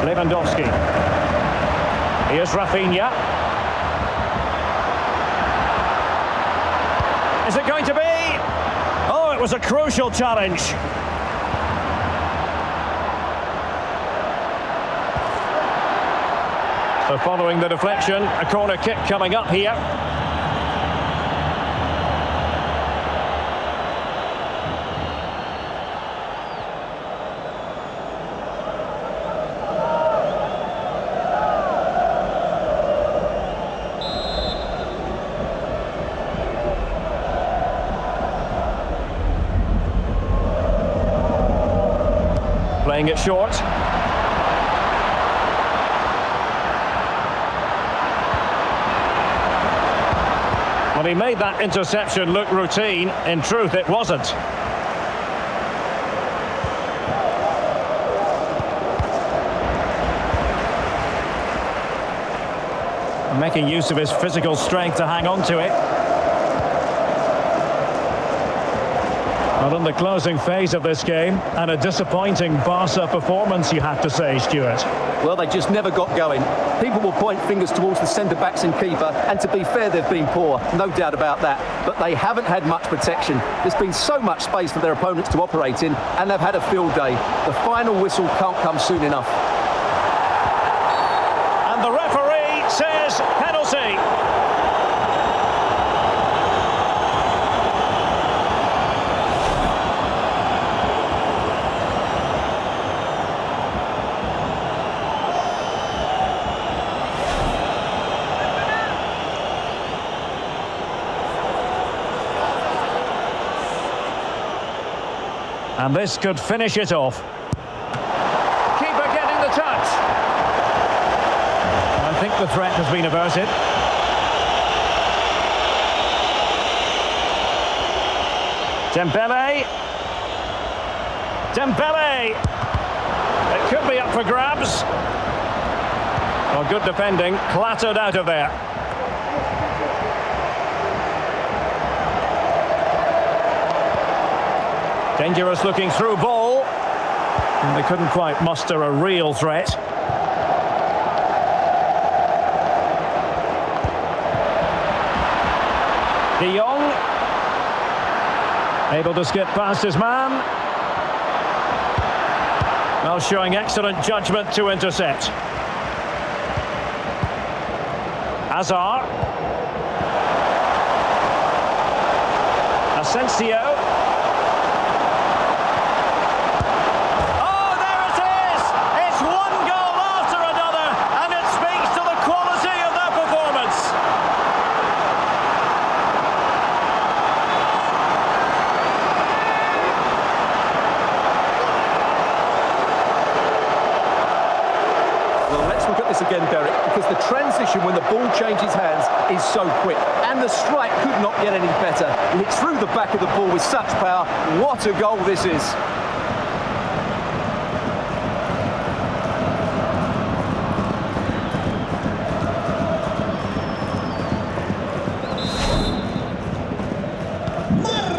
Lewandowski. Here's Raphinha. Is it going to be? Oh, it was a crucial challenge. So following the deflection, a corner kick coming up here. Playing it short. Well, he made that interception look routine. In truth, it wasn't. Making use of his physical strength to hang on to it. Well, in the closing phase of this game, and a disappointing Barca performance, you have to say, Stuart. Well, they just never got going. People will point fingers towards the centre-backs and keeper, and to be fair, they've been poor, no doubt about that. But they haven't had much protection. There's been so much space for their opponents to operate in, and they've had a field day. The final whistle can't come soon enough. And the referee says penalty. And this could finish it off. Keeper getting the touch. I think the threat has been averted. Dembele. Dembele. It could be up for grabs. Well, good defending, clattered out of there. Dangerous looking through ball. And they couldn't quite muster a real threat. De Jong. Able to skip past his man. Well, showing excellent judgment to intercept. Hazard. Asensio. Again, Derek, because the transition when the ball changes hands is so quick, and the strike could not get any better. It through the back of the ball with such power. What a goal this is.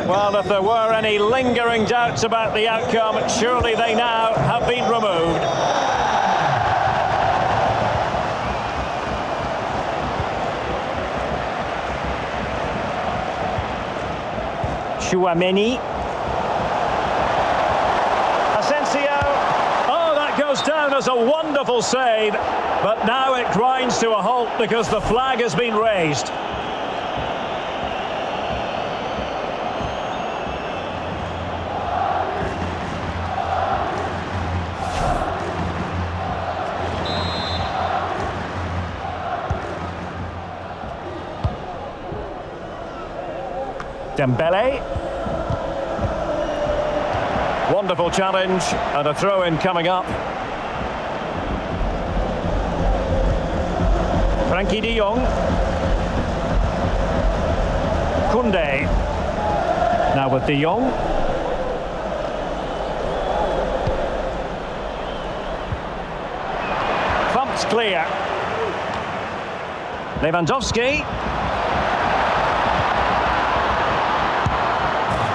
Well, if there were any lingering doubts about the outcome, surely they now have been removed. Chouameni. Asensio. Oh, that goes down as a wonderful save, but now it grinds to a halt because the flag has been raised. Dembele. Wonderful challenge and a throw-in coming up. Frankie de Jong. Koundé. Now with de Jong. clear. Lewandowski.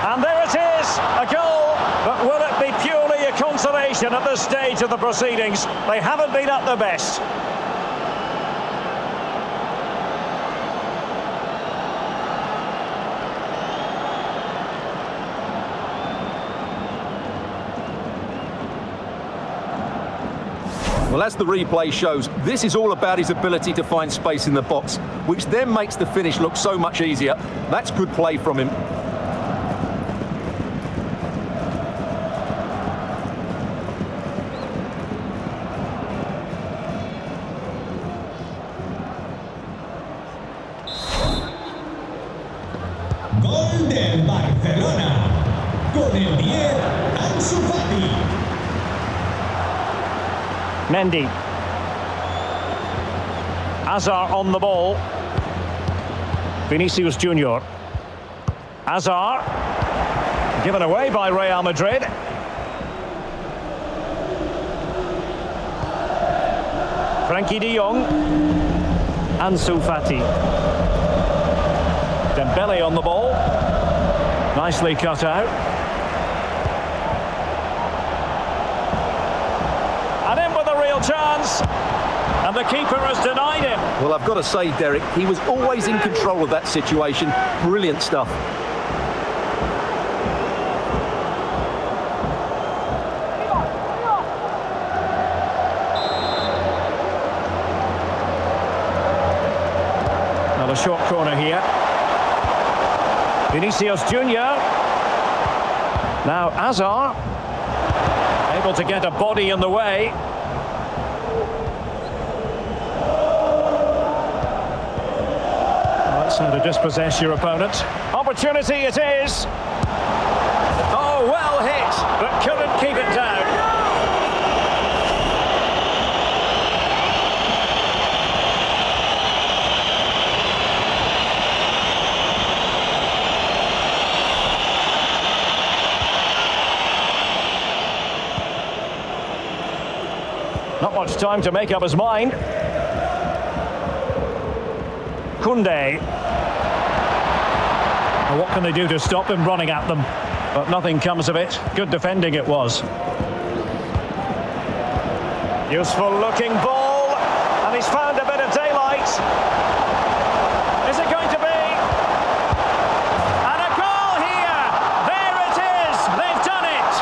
And there it is, a goal. But will it be purely a consolation at this stage of the proceedings? They haven't been at their best. Well, as the replay shows, this is all about his ability to find space in the box, which then makes the finish look so much easier. That's good play from him. Gol del Barcelona. Con el 10, Ansu Fati. Mendy. Hazard on the ball. Viniciusjr. Hazard. Given away by Real Madrid. Frankie de Jong. Ansu Fati. Dembele on the ball. Nicely cut out. And in with a real chance. And the keeper has denied him. Well, I've got to say, Derek, he was always in control of that situation. Brilliant stuff. Another short corner here. Viniciusjr. Now Hazard. Able to get a body in the way. That's how to dispossess your opponent. Opportunity it is. Oh, well hit, but couldn't keep it down. Not much time to make up his mind. Koundé. Well, what can they do to stop him running at them? But nothing comes of it. Good defending it was. Useful looking ball. And he's found a bit of daylight. Is it going to be? And a goal here! There it is! They've done it!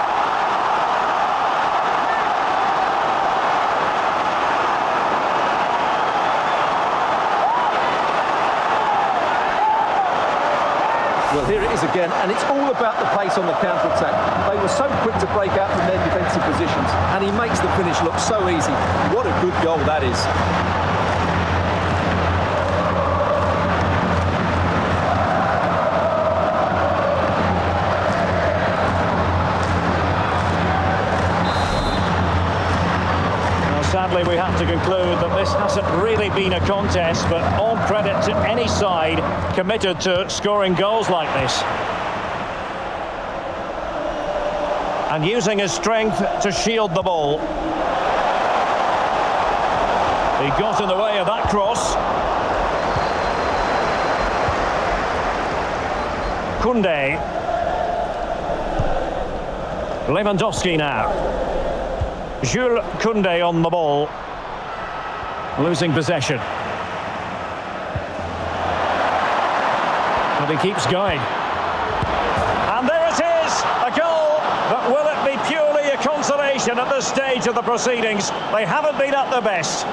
Well, here it is again, and it's all about the pace on the counter-attack. They were so quick to break out from their defensive positions, and he makes the finish look so easy. What a good goal that is. Sadly, we have to conclude that this hasn't really been a contest, but all credit to any side committed to scoring goals like this. And using his strength to shield the ball. He got in the way of that cross. Koundé. Lewandowski now. Jules Koundé on the ball, losing possession. But he keeps going. And there it is, a goal. But will it be purely a consolation at this stage of the proceedings? They haven't been at their best.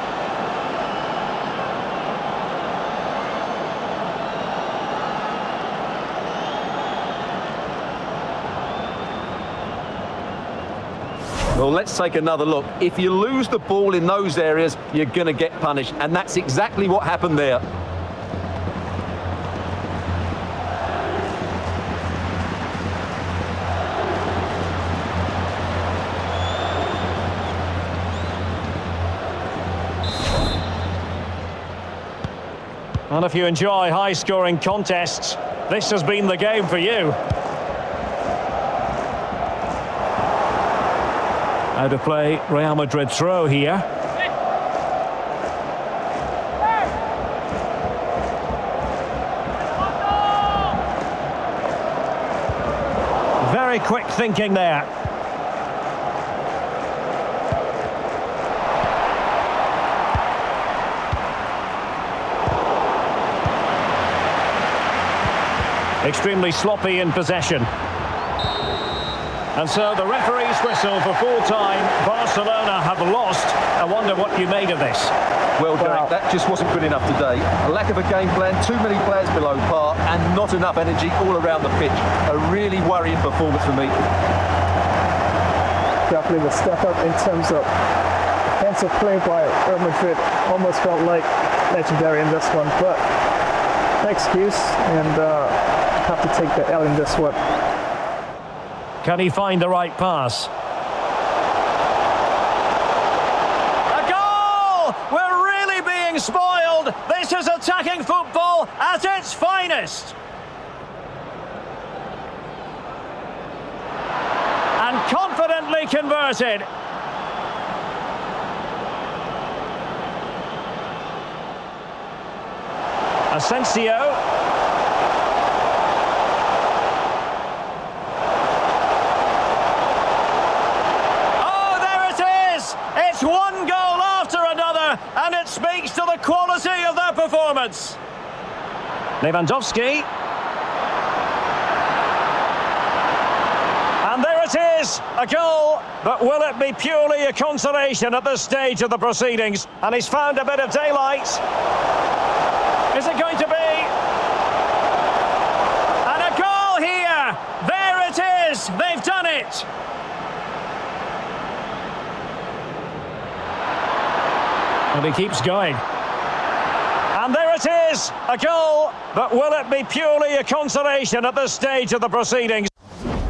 Well, let's take another look. If you lose the ball in those areas, you're going to get punished. And that's exactly what happened there. And if you enjoy high-scoring contests, this has been the game for you. Out of play, Real Madrid throw here. Very quick thinking there. Extremely sloppy in possession. And so the referee's whistle for full time. Barcelona have lost. I wonder what you made of this. Well, Derek, that just wasn't good enough today. A lack of a game plan, too many players below par, and not enough energy all around the pitch. A really worrying performance for me. Definitely the step up in terms of defensive play by Real Madrid. Almost felt like legendary in this one, but no excuse, and have to take the L in this one. Can he find the right pass? A goal! We're really being spoiled. This is attacking football at its finest. And confidently converted. Asensio. It's one goal after another, and it speaks to the quality of their performance. Lewandowski. And there it is, a goal, but will it be purely a consolation at this stage of the proceedings? And he's found a bit of daylight. Is it going to be? And a goal here! There it is! They've done it! And he keeps going. And there it is, a goal, but will it be purely a consolation at this stage of the proceedings?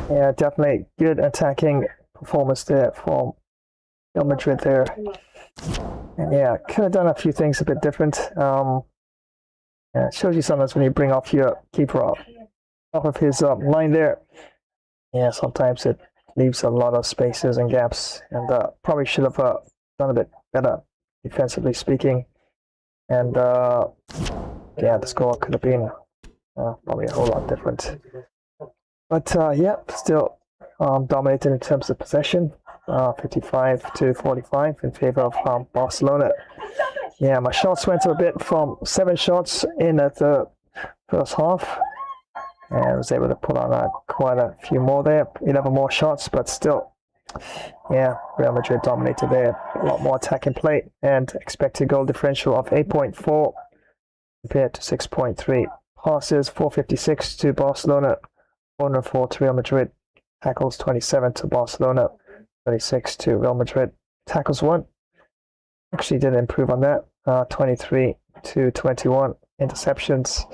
Yeah, definitely good attacking performance there from Real Madrid there. And yeah, could have done a few things a bit different. Yeah, it shows you sometimes when you bring off your keeper off of his line there. Yeah, sometimes it leaves a lot of spaces and gaps, and probably should have done a bit better defensively speaking. And yeah, the score could have been probably a whole lot different. But yeah, still dominated in terms of possession, 55-45 in favor of Barcelona. Yeah, my shots went a bit from 7 shots in at the first half, and I was able to put on quite a few more there, 11 more shots, but still, yeah, Real Madrid dominated there. A lot more attacking play, and expected goal differential of 8.4 compared to 6.3. Passes 456 to Barcelona, 404 to Real Madrid. Tackles 27 to Barcelona, 36 to Real Madrid. Tackles 1 actually did improve on that, 23 to 21. Interceptions,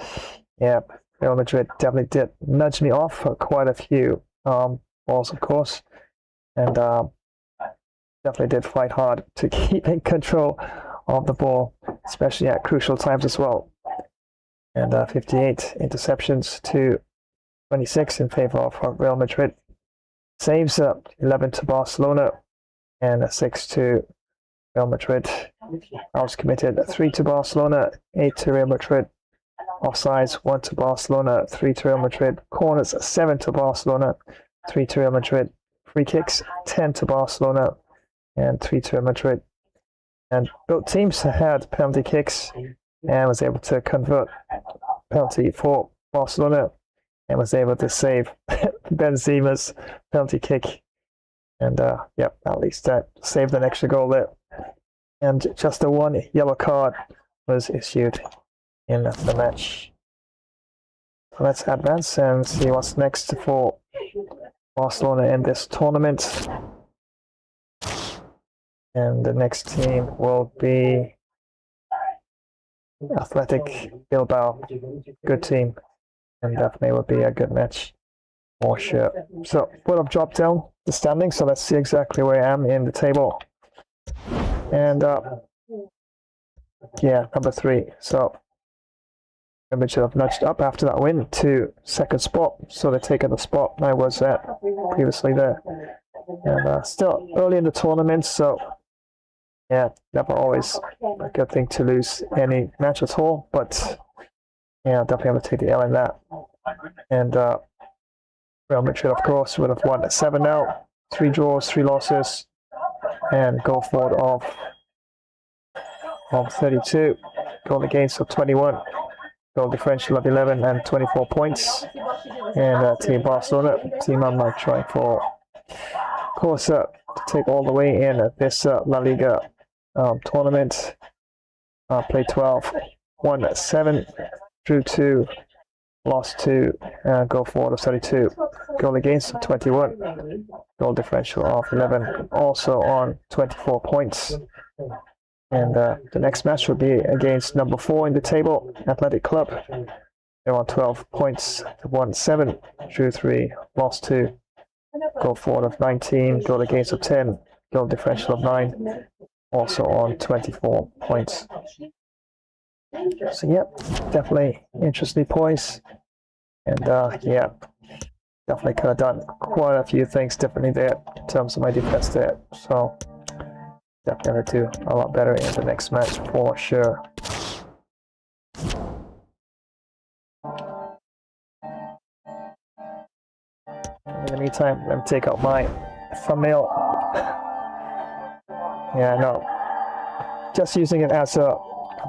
yeah, Real Madrid definitely did nudge me off for quite a few balls, of course, and definitely did fight hard to keep in control of the ball, especially at crucial times as well. And 58 interceptions to 26 in favor of Real Madrid. Saves 11 to Barcelona and 6 to Real Madrid. Fouls committed 3 to Barcelona, 8 to Real Madrid. Offsides 1 to Barcelona, 3 to Real Madrid. Corners 7 to Barcelona, 3 to Real Madrid. Free kicks 10 to Barcelona and 3 to Real Madrid. And both teams had penalty kicks and was able to convert penalty for Barcelona and was able to save Benzema's penalty kick. And yep, at least that saved an extra goal there. And just a 1 yellow card was issued in the match. So let's advance and see what's next for Barcelona in this tournament. And the next team will be Athletic Bilbao. Good team, and definitely will be a good match for sure. So we'll have dropped down the standings, so let's see exactly where I am in the table. And yeah, number 3. So Real should have nudged up after that win to 2nd spot, so they're taking the spot I was at previously there. And still early in the tournament, so yeah, never always a good thing to lose any match at all, but yeah, definitely have to take the L in that. And Real Madrid, of course, would have won 7-0, 3 draws, 3 losses, and goal forward of 32, goal against of 21, goal differential of 11 and 24 points. And Team Barcelona, team I'm trying for, of course, to take all the way in this La Liga tournament. Played 12, won 7, drew 2, lost 2, goal forward of 32, goal against of 21, goal differential of 11, also on 24 points. And the next match will be against number 4 in the table, Athletic Club. They're on 12 points, won 7, drew 3, lost 2, goal forward of 19, goal against of 10, goal differential of 9, also on 24 points. So yep, definitely interesting points. And yeah, definitely could have done quite a few things differently there in terms of my defense there. So definitely do a lot better in the next match for sure. In the meantime, let me take out my thumbnail. Yeah, no, just using it as a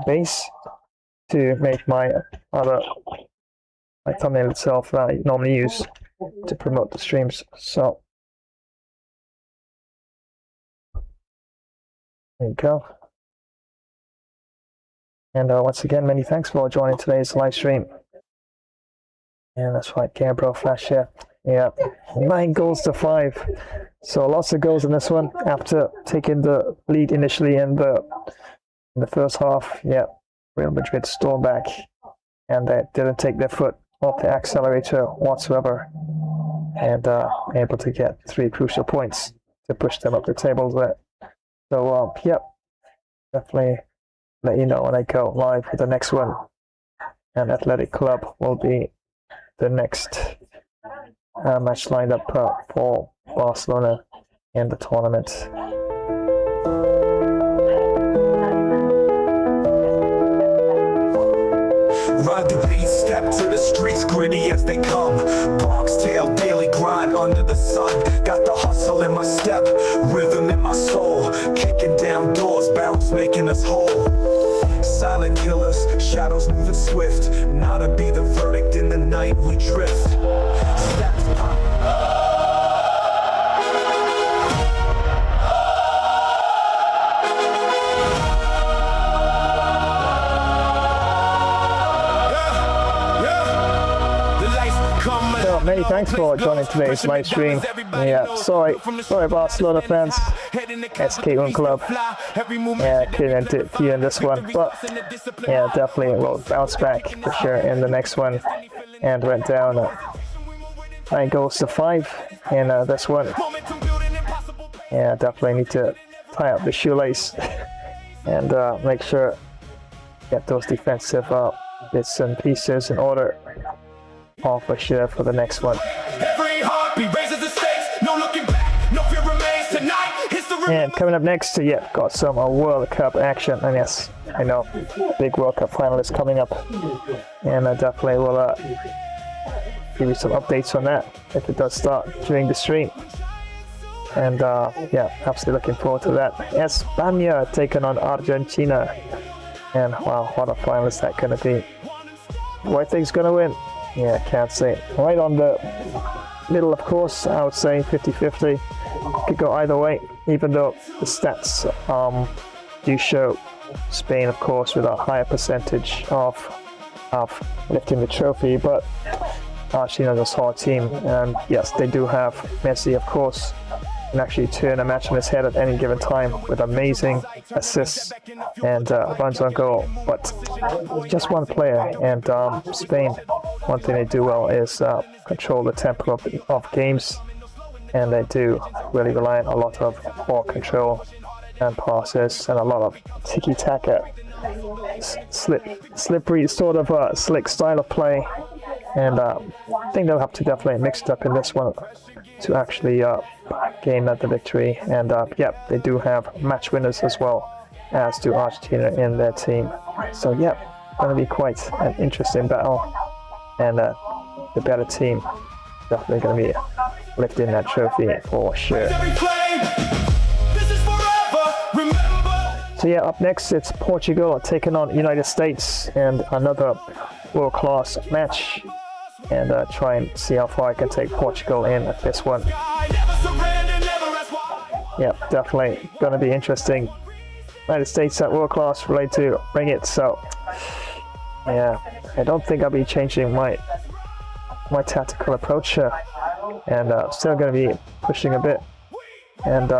base to make my thumbnail itself that I normally use to promote the streams. So there you go. And once again, many thanks for joining today's live stream. And that's right, Gabriel Flash here. Yeah, 9 goals to 5. So lots of goals in this one after taking the lead initially in the first half. Yeah, Real Madrid stormed back and they didn't take their foot off the accelerator whatsoever, and able to get 3 crucial points to push them up the table there. So yep, definitely let you know when I go live for the next one. And Athletic Club will be the next match lined up for Barcelona in the tournament. Ride the beat, step to the streets, gritty as they come. Bronx tail, daily grind under the sun. Got the hustle in my step, rhythm in my soul. Kicking down doors, bounce making us whole. Silent killers, shadows moving swift. Now to be the verdict in the night we drift. Steps pop. Many thanks for joining today's live stream. Yeah, sorry Barcelona fans, SK1 Club. Yeah, couldn't do it for you in this one, but yeah, definitely will bounce back for sure in the next one. And went down 9 goals to 5 in this one. Yeah, definitely need to tie up the shoelace and make sure get those defensive bits and pieces in order. For sure for the next one. Every heartbeat raises the stakes, no looking back, no fear remains tonight. History. And coming up next, yeah, got some World Cup action. And yes, I know, big World Cup finalists coming up. And I definitely will give you some updates on that if it does start during the stream. And yeah, absolutely looking forward to that. España taking on Argentina. And wow, what a finalist that gonna be. Who I think's gonna win? Yeah, can't say. Right on the middle, of course, I would say 50-50. Could go either way, even though the stats do show Spain, of course, with a higher percentage of lifting the trophy. But Argentina is a hard team, and yes, they do have Messi, of course, can actually turn a match on his head at any given time with amazing assists and runs on goal. But just one player, and Spain, one thing they do well is control the tempo of games, and they do really rely on a lot of ball control and passes and a lot of Tikitaka, slippery sort of slick style of play. And I think they'll have to definitely mix it up in this one to actually gain the victory. And yeah, they do have match winners as well, as do Argentina in their team. So yeah, going to be quite an interesting battle, and the better team definitely going to be lifting that trophy for sure. So yeah, up next it's Portugal taking on United States, and another world-class match, and try and see how far I can take Portugal in at this one. Yeah, definitely going to be interesting. United States at world-class, ready to bring it. So yeah, I don't think I'll be changing my tactical approach here, and still going to be pushing a bit, and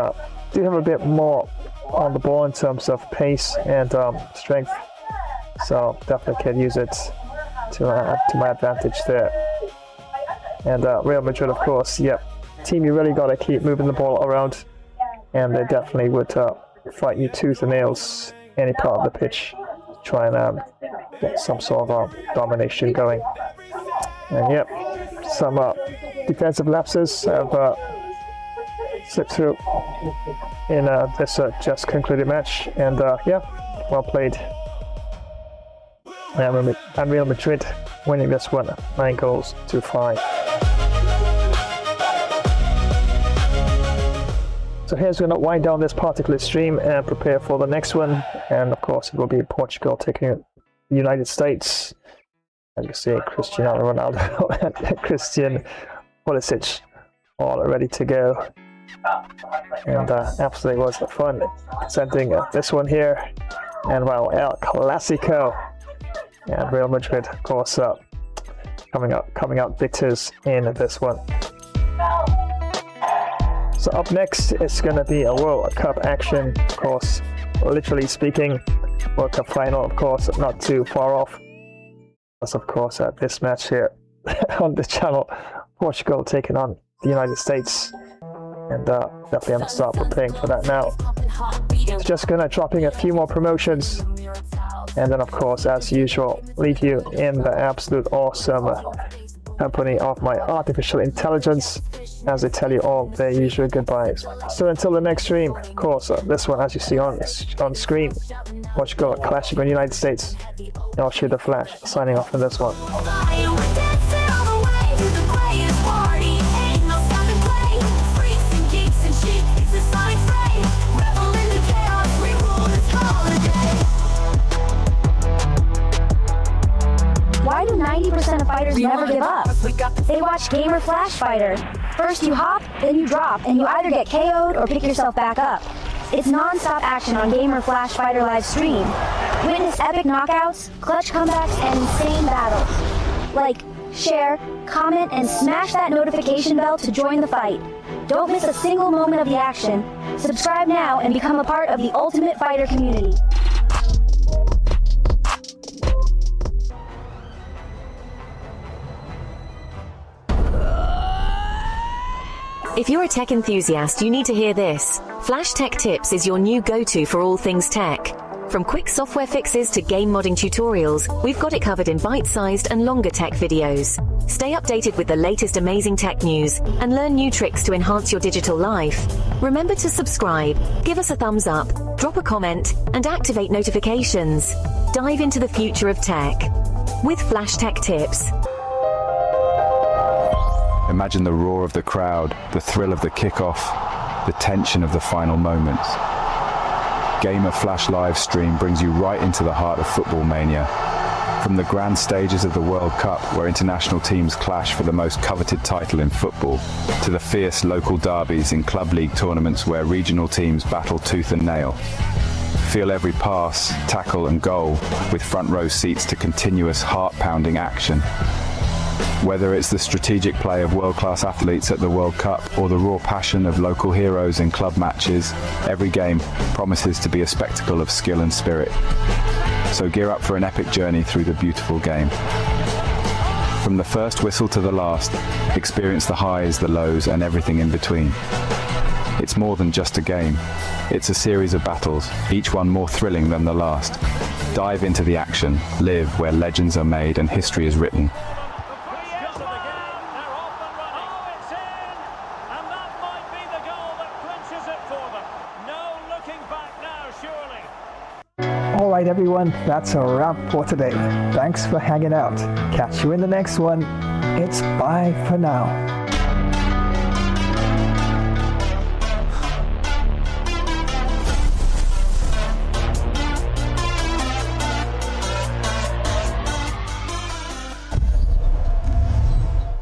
do have a bit more on the ball in terms of pace and strength, so definitely can use it to my advantage there. And Real Madrid, of course, yep, team you really got to keep moving the ball around, and they definitely would fight you tooth and nails any part of the pitch, try and get some sort of domination going. And yep, some defensive lapses have slipped through in this just concluded match, and yeah, well played. And Real Madrid winning this one 9-5. So here's going to wind down this particular stream and prepare for the next one, and of course it will be Portugal taking the United States. As you can see, Cristiano Ronaldo and Christian Pulisic all ready to go. And absolutely was fun presenting this one here. And well, El Clasico. And Real Madrid, of course, coming out victors in this one. So up next, it's going to be a World Cup action, of course, literally speaking. World Cup final, of course, not too far off. That's, of course, this match here on the channel, Portugal taking on the United States. And definitely I'm going to start preparing for that now. So just going to drop in a few more promotions. And then, of course, as usual, leave you in the absolute awesome company of my artificial intelligence as I tell you all their usual goodbyes. So until the next stream, of course, this one, as you see on screen, Portugal clashing on the United States. I'll shoot the flash, signing off for this one. Why do 90% of fighters never give up? They watch Gamer Flash Fighter. First you hop, then you drop, and you either get KO'd or pick yourself back up. It's non-stop action on Gamer Flash Fighter live stream. Witness epic knockouts, clutch comebacks, and insane battles. Like, share, comment, and smash that notification bell to join the fight. Don't miss a single moment of the action. Subscribe now and become a part of the Ultimate Fighter community. If you're a tech enthusiast, you need to hear this. Flash Tech Tips is your new go-to for all things tech. From quick software fixes to game modding tutorials, we've got it covered in bite-sized and longer tech videos. Stay updated with the latest amazing tech news and learn new tricks to enhance your digital life. Remember to subscribe, give us a thumbs up, drop a comment, and activate notifications. Dive into the future of tech with Flash Tech Tips. Imagine the roar of the crowd, the thrill of the kickoff, the tension of the final moments. Gamer Flash live stream brings you right into the heart of football mania. From the grand stages of the World Cup, where international teams clash for the most coveted title in football, to the fierce local derbies in club league tournaments where regional teams battle tooth and nail. Feel every pass, tackle and goal with front row seats to continuous heart-pounding action. Whether it's the strategic play of world-class athletes at the World Cup or the raw passion of local heroes in club matches, every game promises to be a spectacle of skill and spirit. So gear up for an epic journey through the beautiful game. From the first whistle to the last, experience the highs, the lows, and everything in between. It's more than just a game. It's a series of battles, each one more thrilling than the last. Dive into the action, live where legends are made and history is written. Alright everyone, that's a wrap for today. Thanks for hanging out. Catch you in the next one. It's bye for now.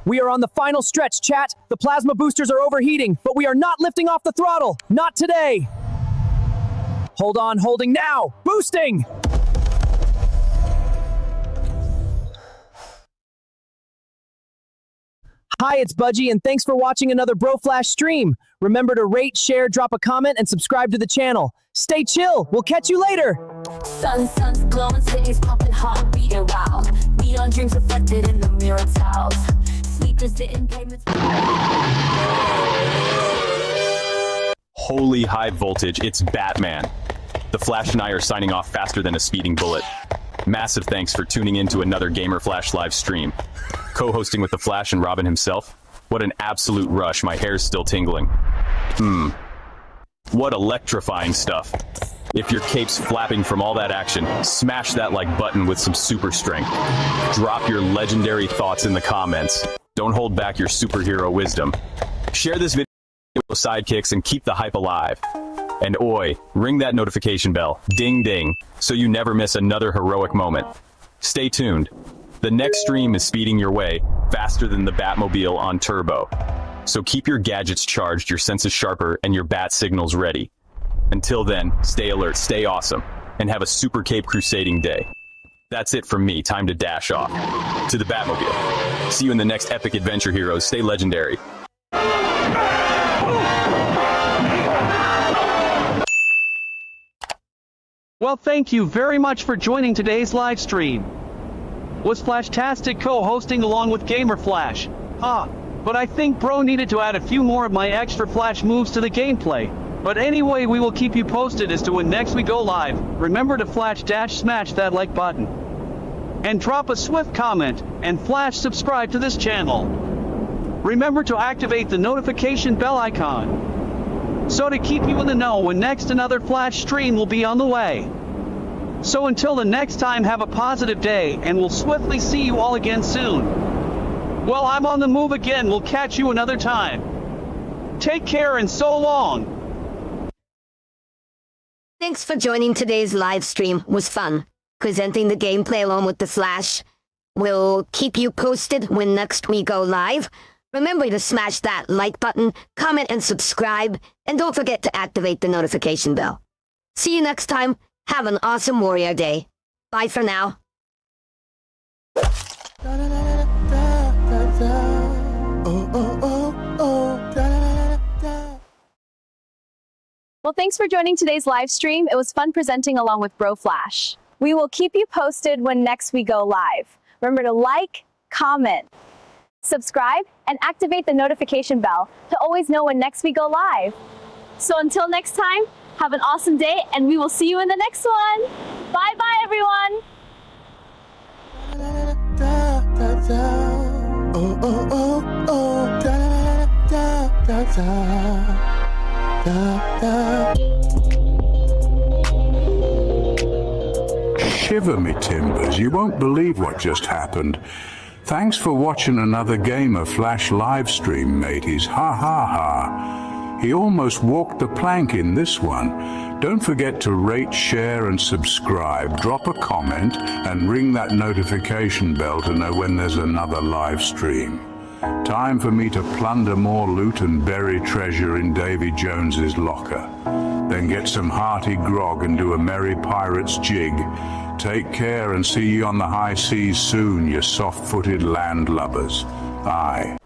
We are on the final stretch, chat. The plasma boosters are overheating, but we are not lifting off the throttle. Not today. Hold on, holding now. Boosting! Hi, it's Budgie, and thanks for watching another Bro Flash stream. Remember to rate, share, drop a comment, and subscribe to the channel. Stay chill. We'll catch you later. Sun's glowing, cities pumping, heart beating wild. Neon dreams reflected in the mirror tiles. Sleepers sitting pavements. Holy high voltage, it's Batman. The Flash and I are signing off faster than a speeding bullet. Massive thanks for tuning in to another Gamer Flash live stream. Co-hosting with the Flash and Robin himself. What an absolute rush, my hair's still tingling. What electrifying stuff. If your cape's flapping from all that action, smash that like button with some super strength. Drop your legendary thoughts in the comments. Don't hold back your superhero wisdom. Share this video with sidekicks and keep the hype alive. And oi, ring that notification bell, ding ding, so you never miss another heroic moment. Stay tuned. The next stream is speeding your way, faster than the Batmobile on turbo. So keep your gadgets charged, your senses sharper, and your bat signals ready. Until then, stay alert, stay awesome, and have a super cape crusading day. That's it from me, time to dash off. To the Batmobile. See you in the next epic adventure, heroes. Stay legendary. Well, thank you very much for joining today's live stream. Was Flashtastic co-hosting along with Gamer Flash? But I think Bro needed to add a few more of my extra Flash moves to the gameplay. But anyway, we will keep you posted as to when next we go live. Remember to smash that like button. And drop a swift comment, and Flash subscribe to this channel. Remember to activate the notification bell icon. So to keep you in the know when next another Flash stream will be on the way. So until the next time, have a positive day, and we'll swiftly see you all again soon. Well, I'm on the move again. We'll catch you another time. Take care and so long. Thanks for joining today's live stream. It was fun. Presenting the gameplay along with the Flash. We'll keep you posted when next we go live. Remember to smash that like button, comment and subscribe, and don't forget to activate the notification bell. See you next time. Have an awesome Warrior Day. Bye for now. Well, thanks for joining today's live stream. It was fun presenting along with Bro Flash. We will keep you posted when next we go live. Remember to like, comment, subscribe, and activate the notification bell to always know when next we go live. So until next time, have an awesome day, and we will see you in the next one. Bye-bye, everyone. Shiver me timbers, you won't believe what just happened. Thanks for watching another Gamer Flash live stream, mateys. Ha ha ha. He almost walked the plank in this one. Don't forget to rate, share and subscribe, drop a comment and ring that notification bell to know when there's another live stream. Time for me to plunder more loot and bury treasure in Davy Jones's locker. Then get some hearty grog and do a merry pirate's jig. Take care and see you on the high seas soon, you soft-footed landlubbers. Bye.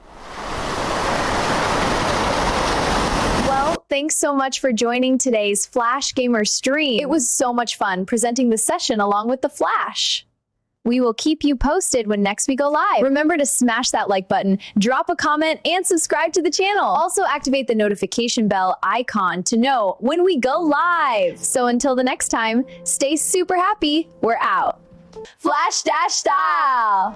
Thanks so much for joining today's Flash Gamer stream. It was so much fun presenting the session along with the Flash. We will keep you posted when next we go live. Remember to smash that like button, drop a comment, and subscribe to the channel. Also activate the notification bell icon to know when we go live. So until the next time, stay super happy. We're out. Flash Dash style.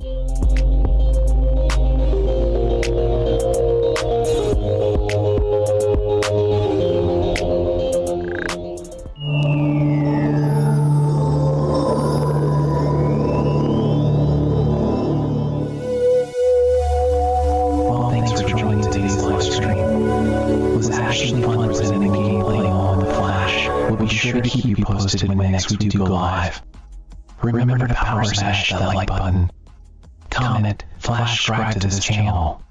Actually fun presenting gameplay on the Flash. We'll be sure to keep you posted when next we do go live. Remember to power smash that like button, comment, Flash subscribe to this channel.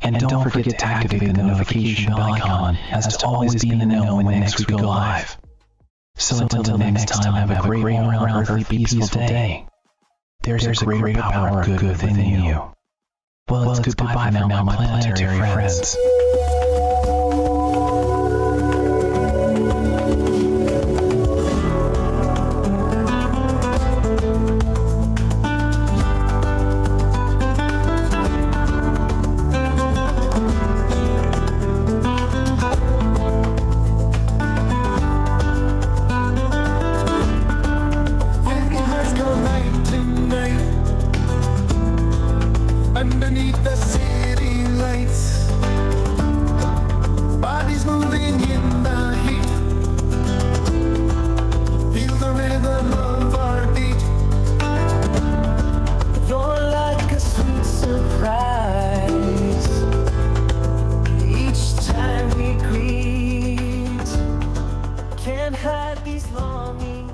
And don't forget to activate the notification bell icon as to always be in the know when next we go live. So until the next time, have a great all-around earthly peaceful day. There's a greater power of good within you. Well, it's goodbye for now, my planetary friends. Underneath the city lights, bodies moving in the heat. Feel the rhythm of our beat. You're like a sweet surprise each time we greet. Can't hide these longings.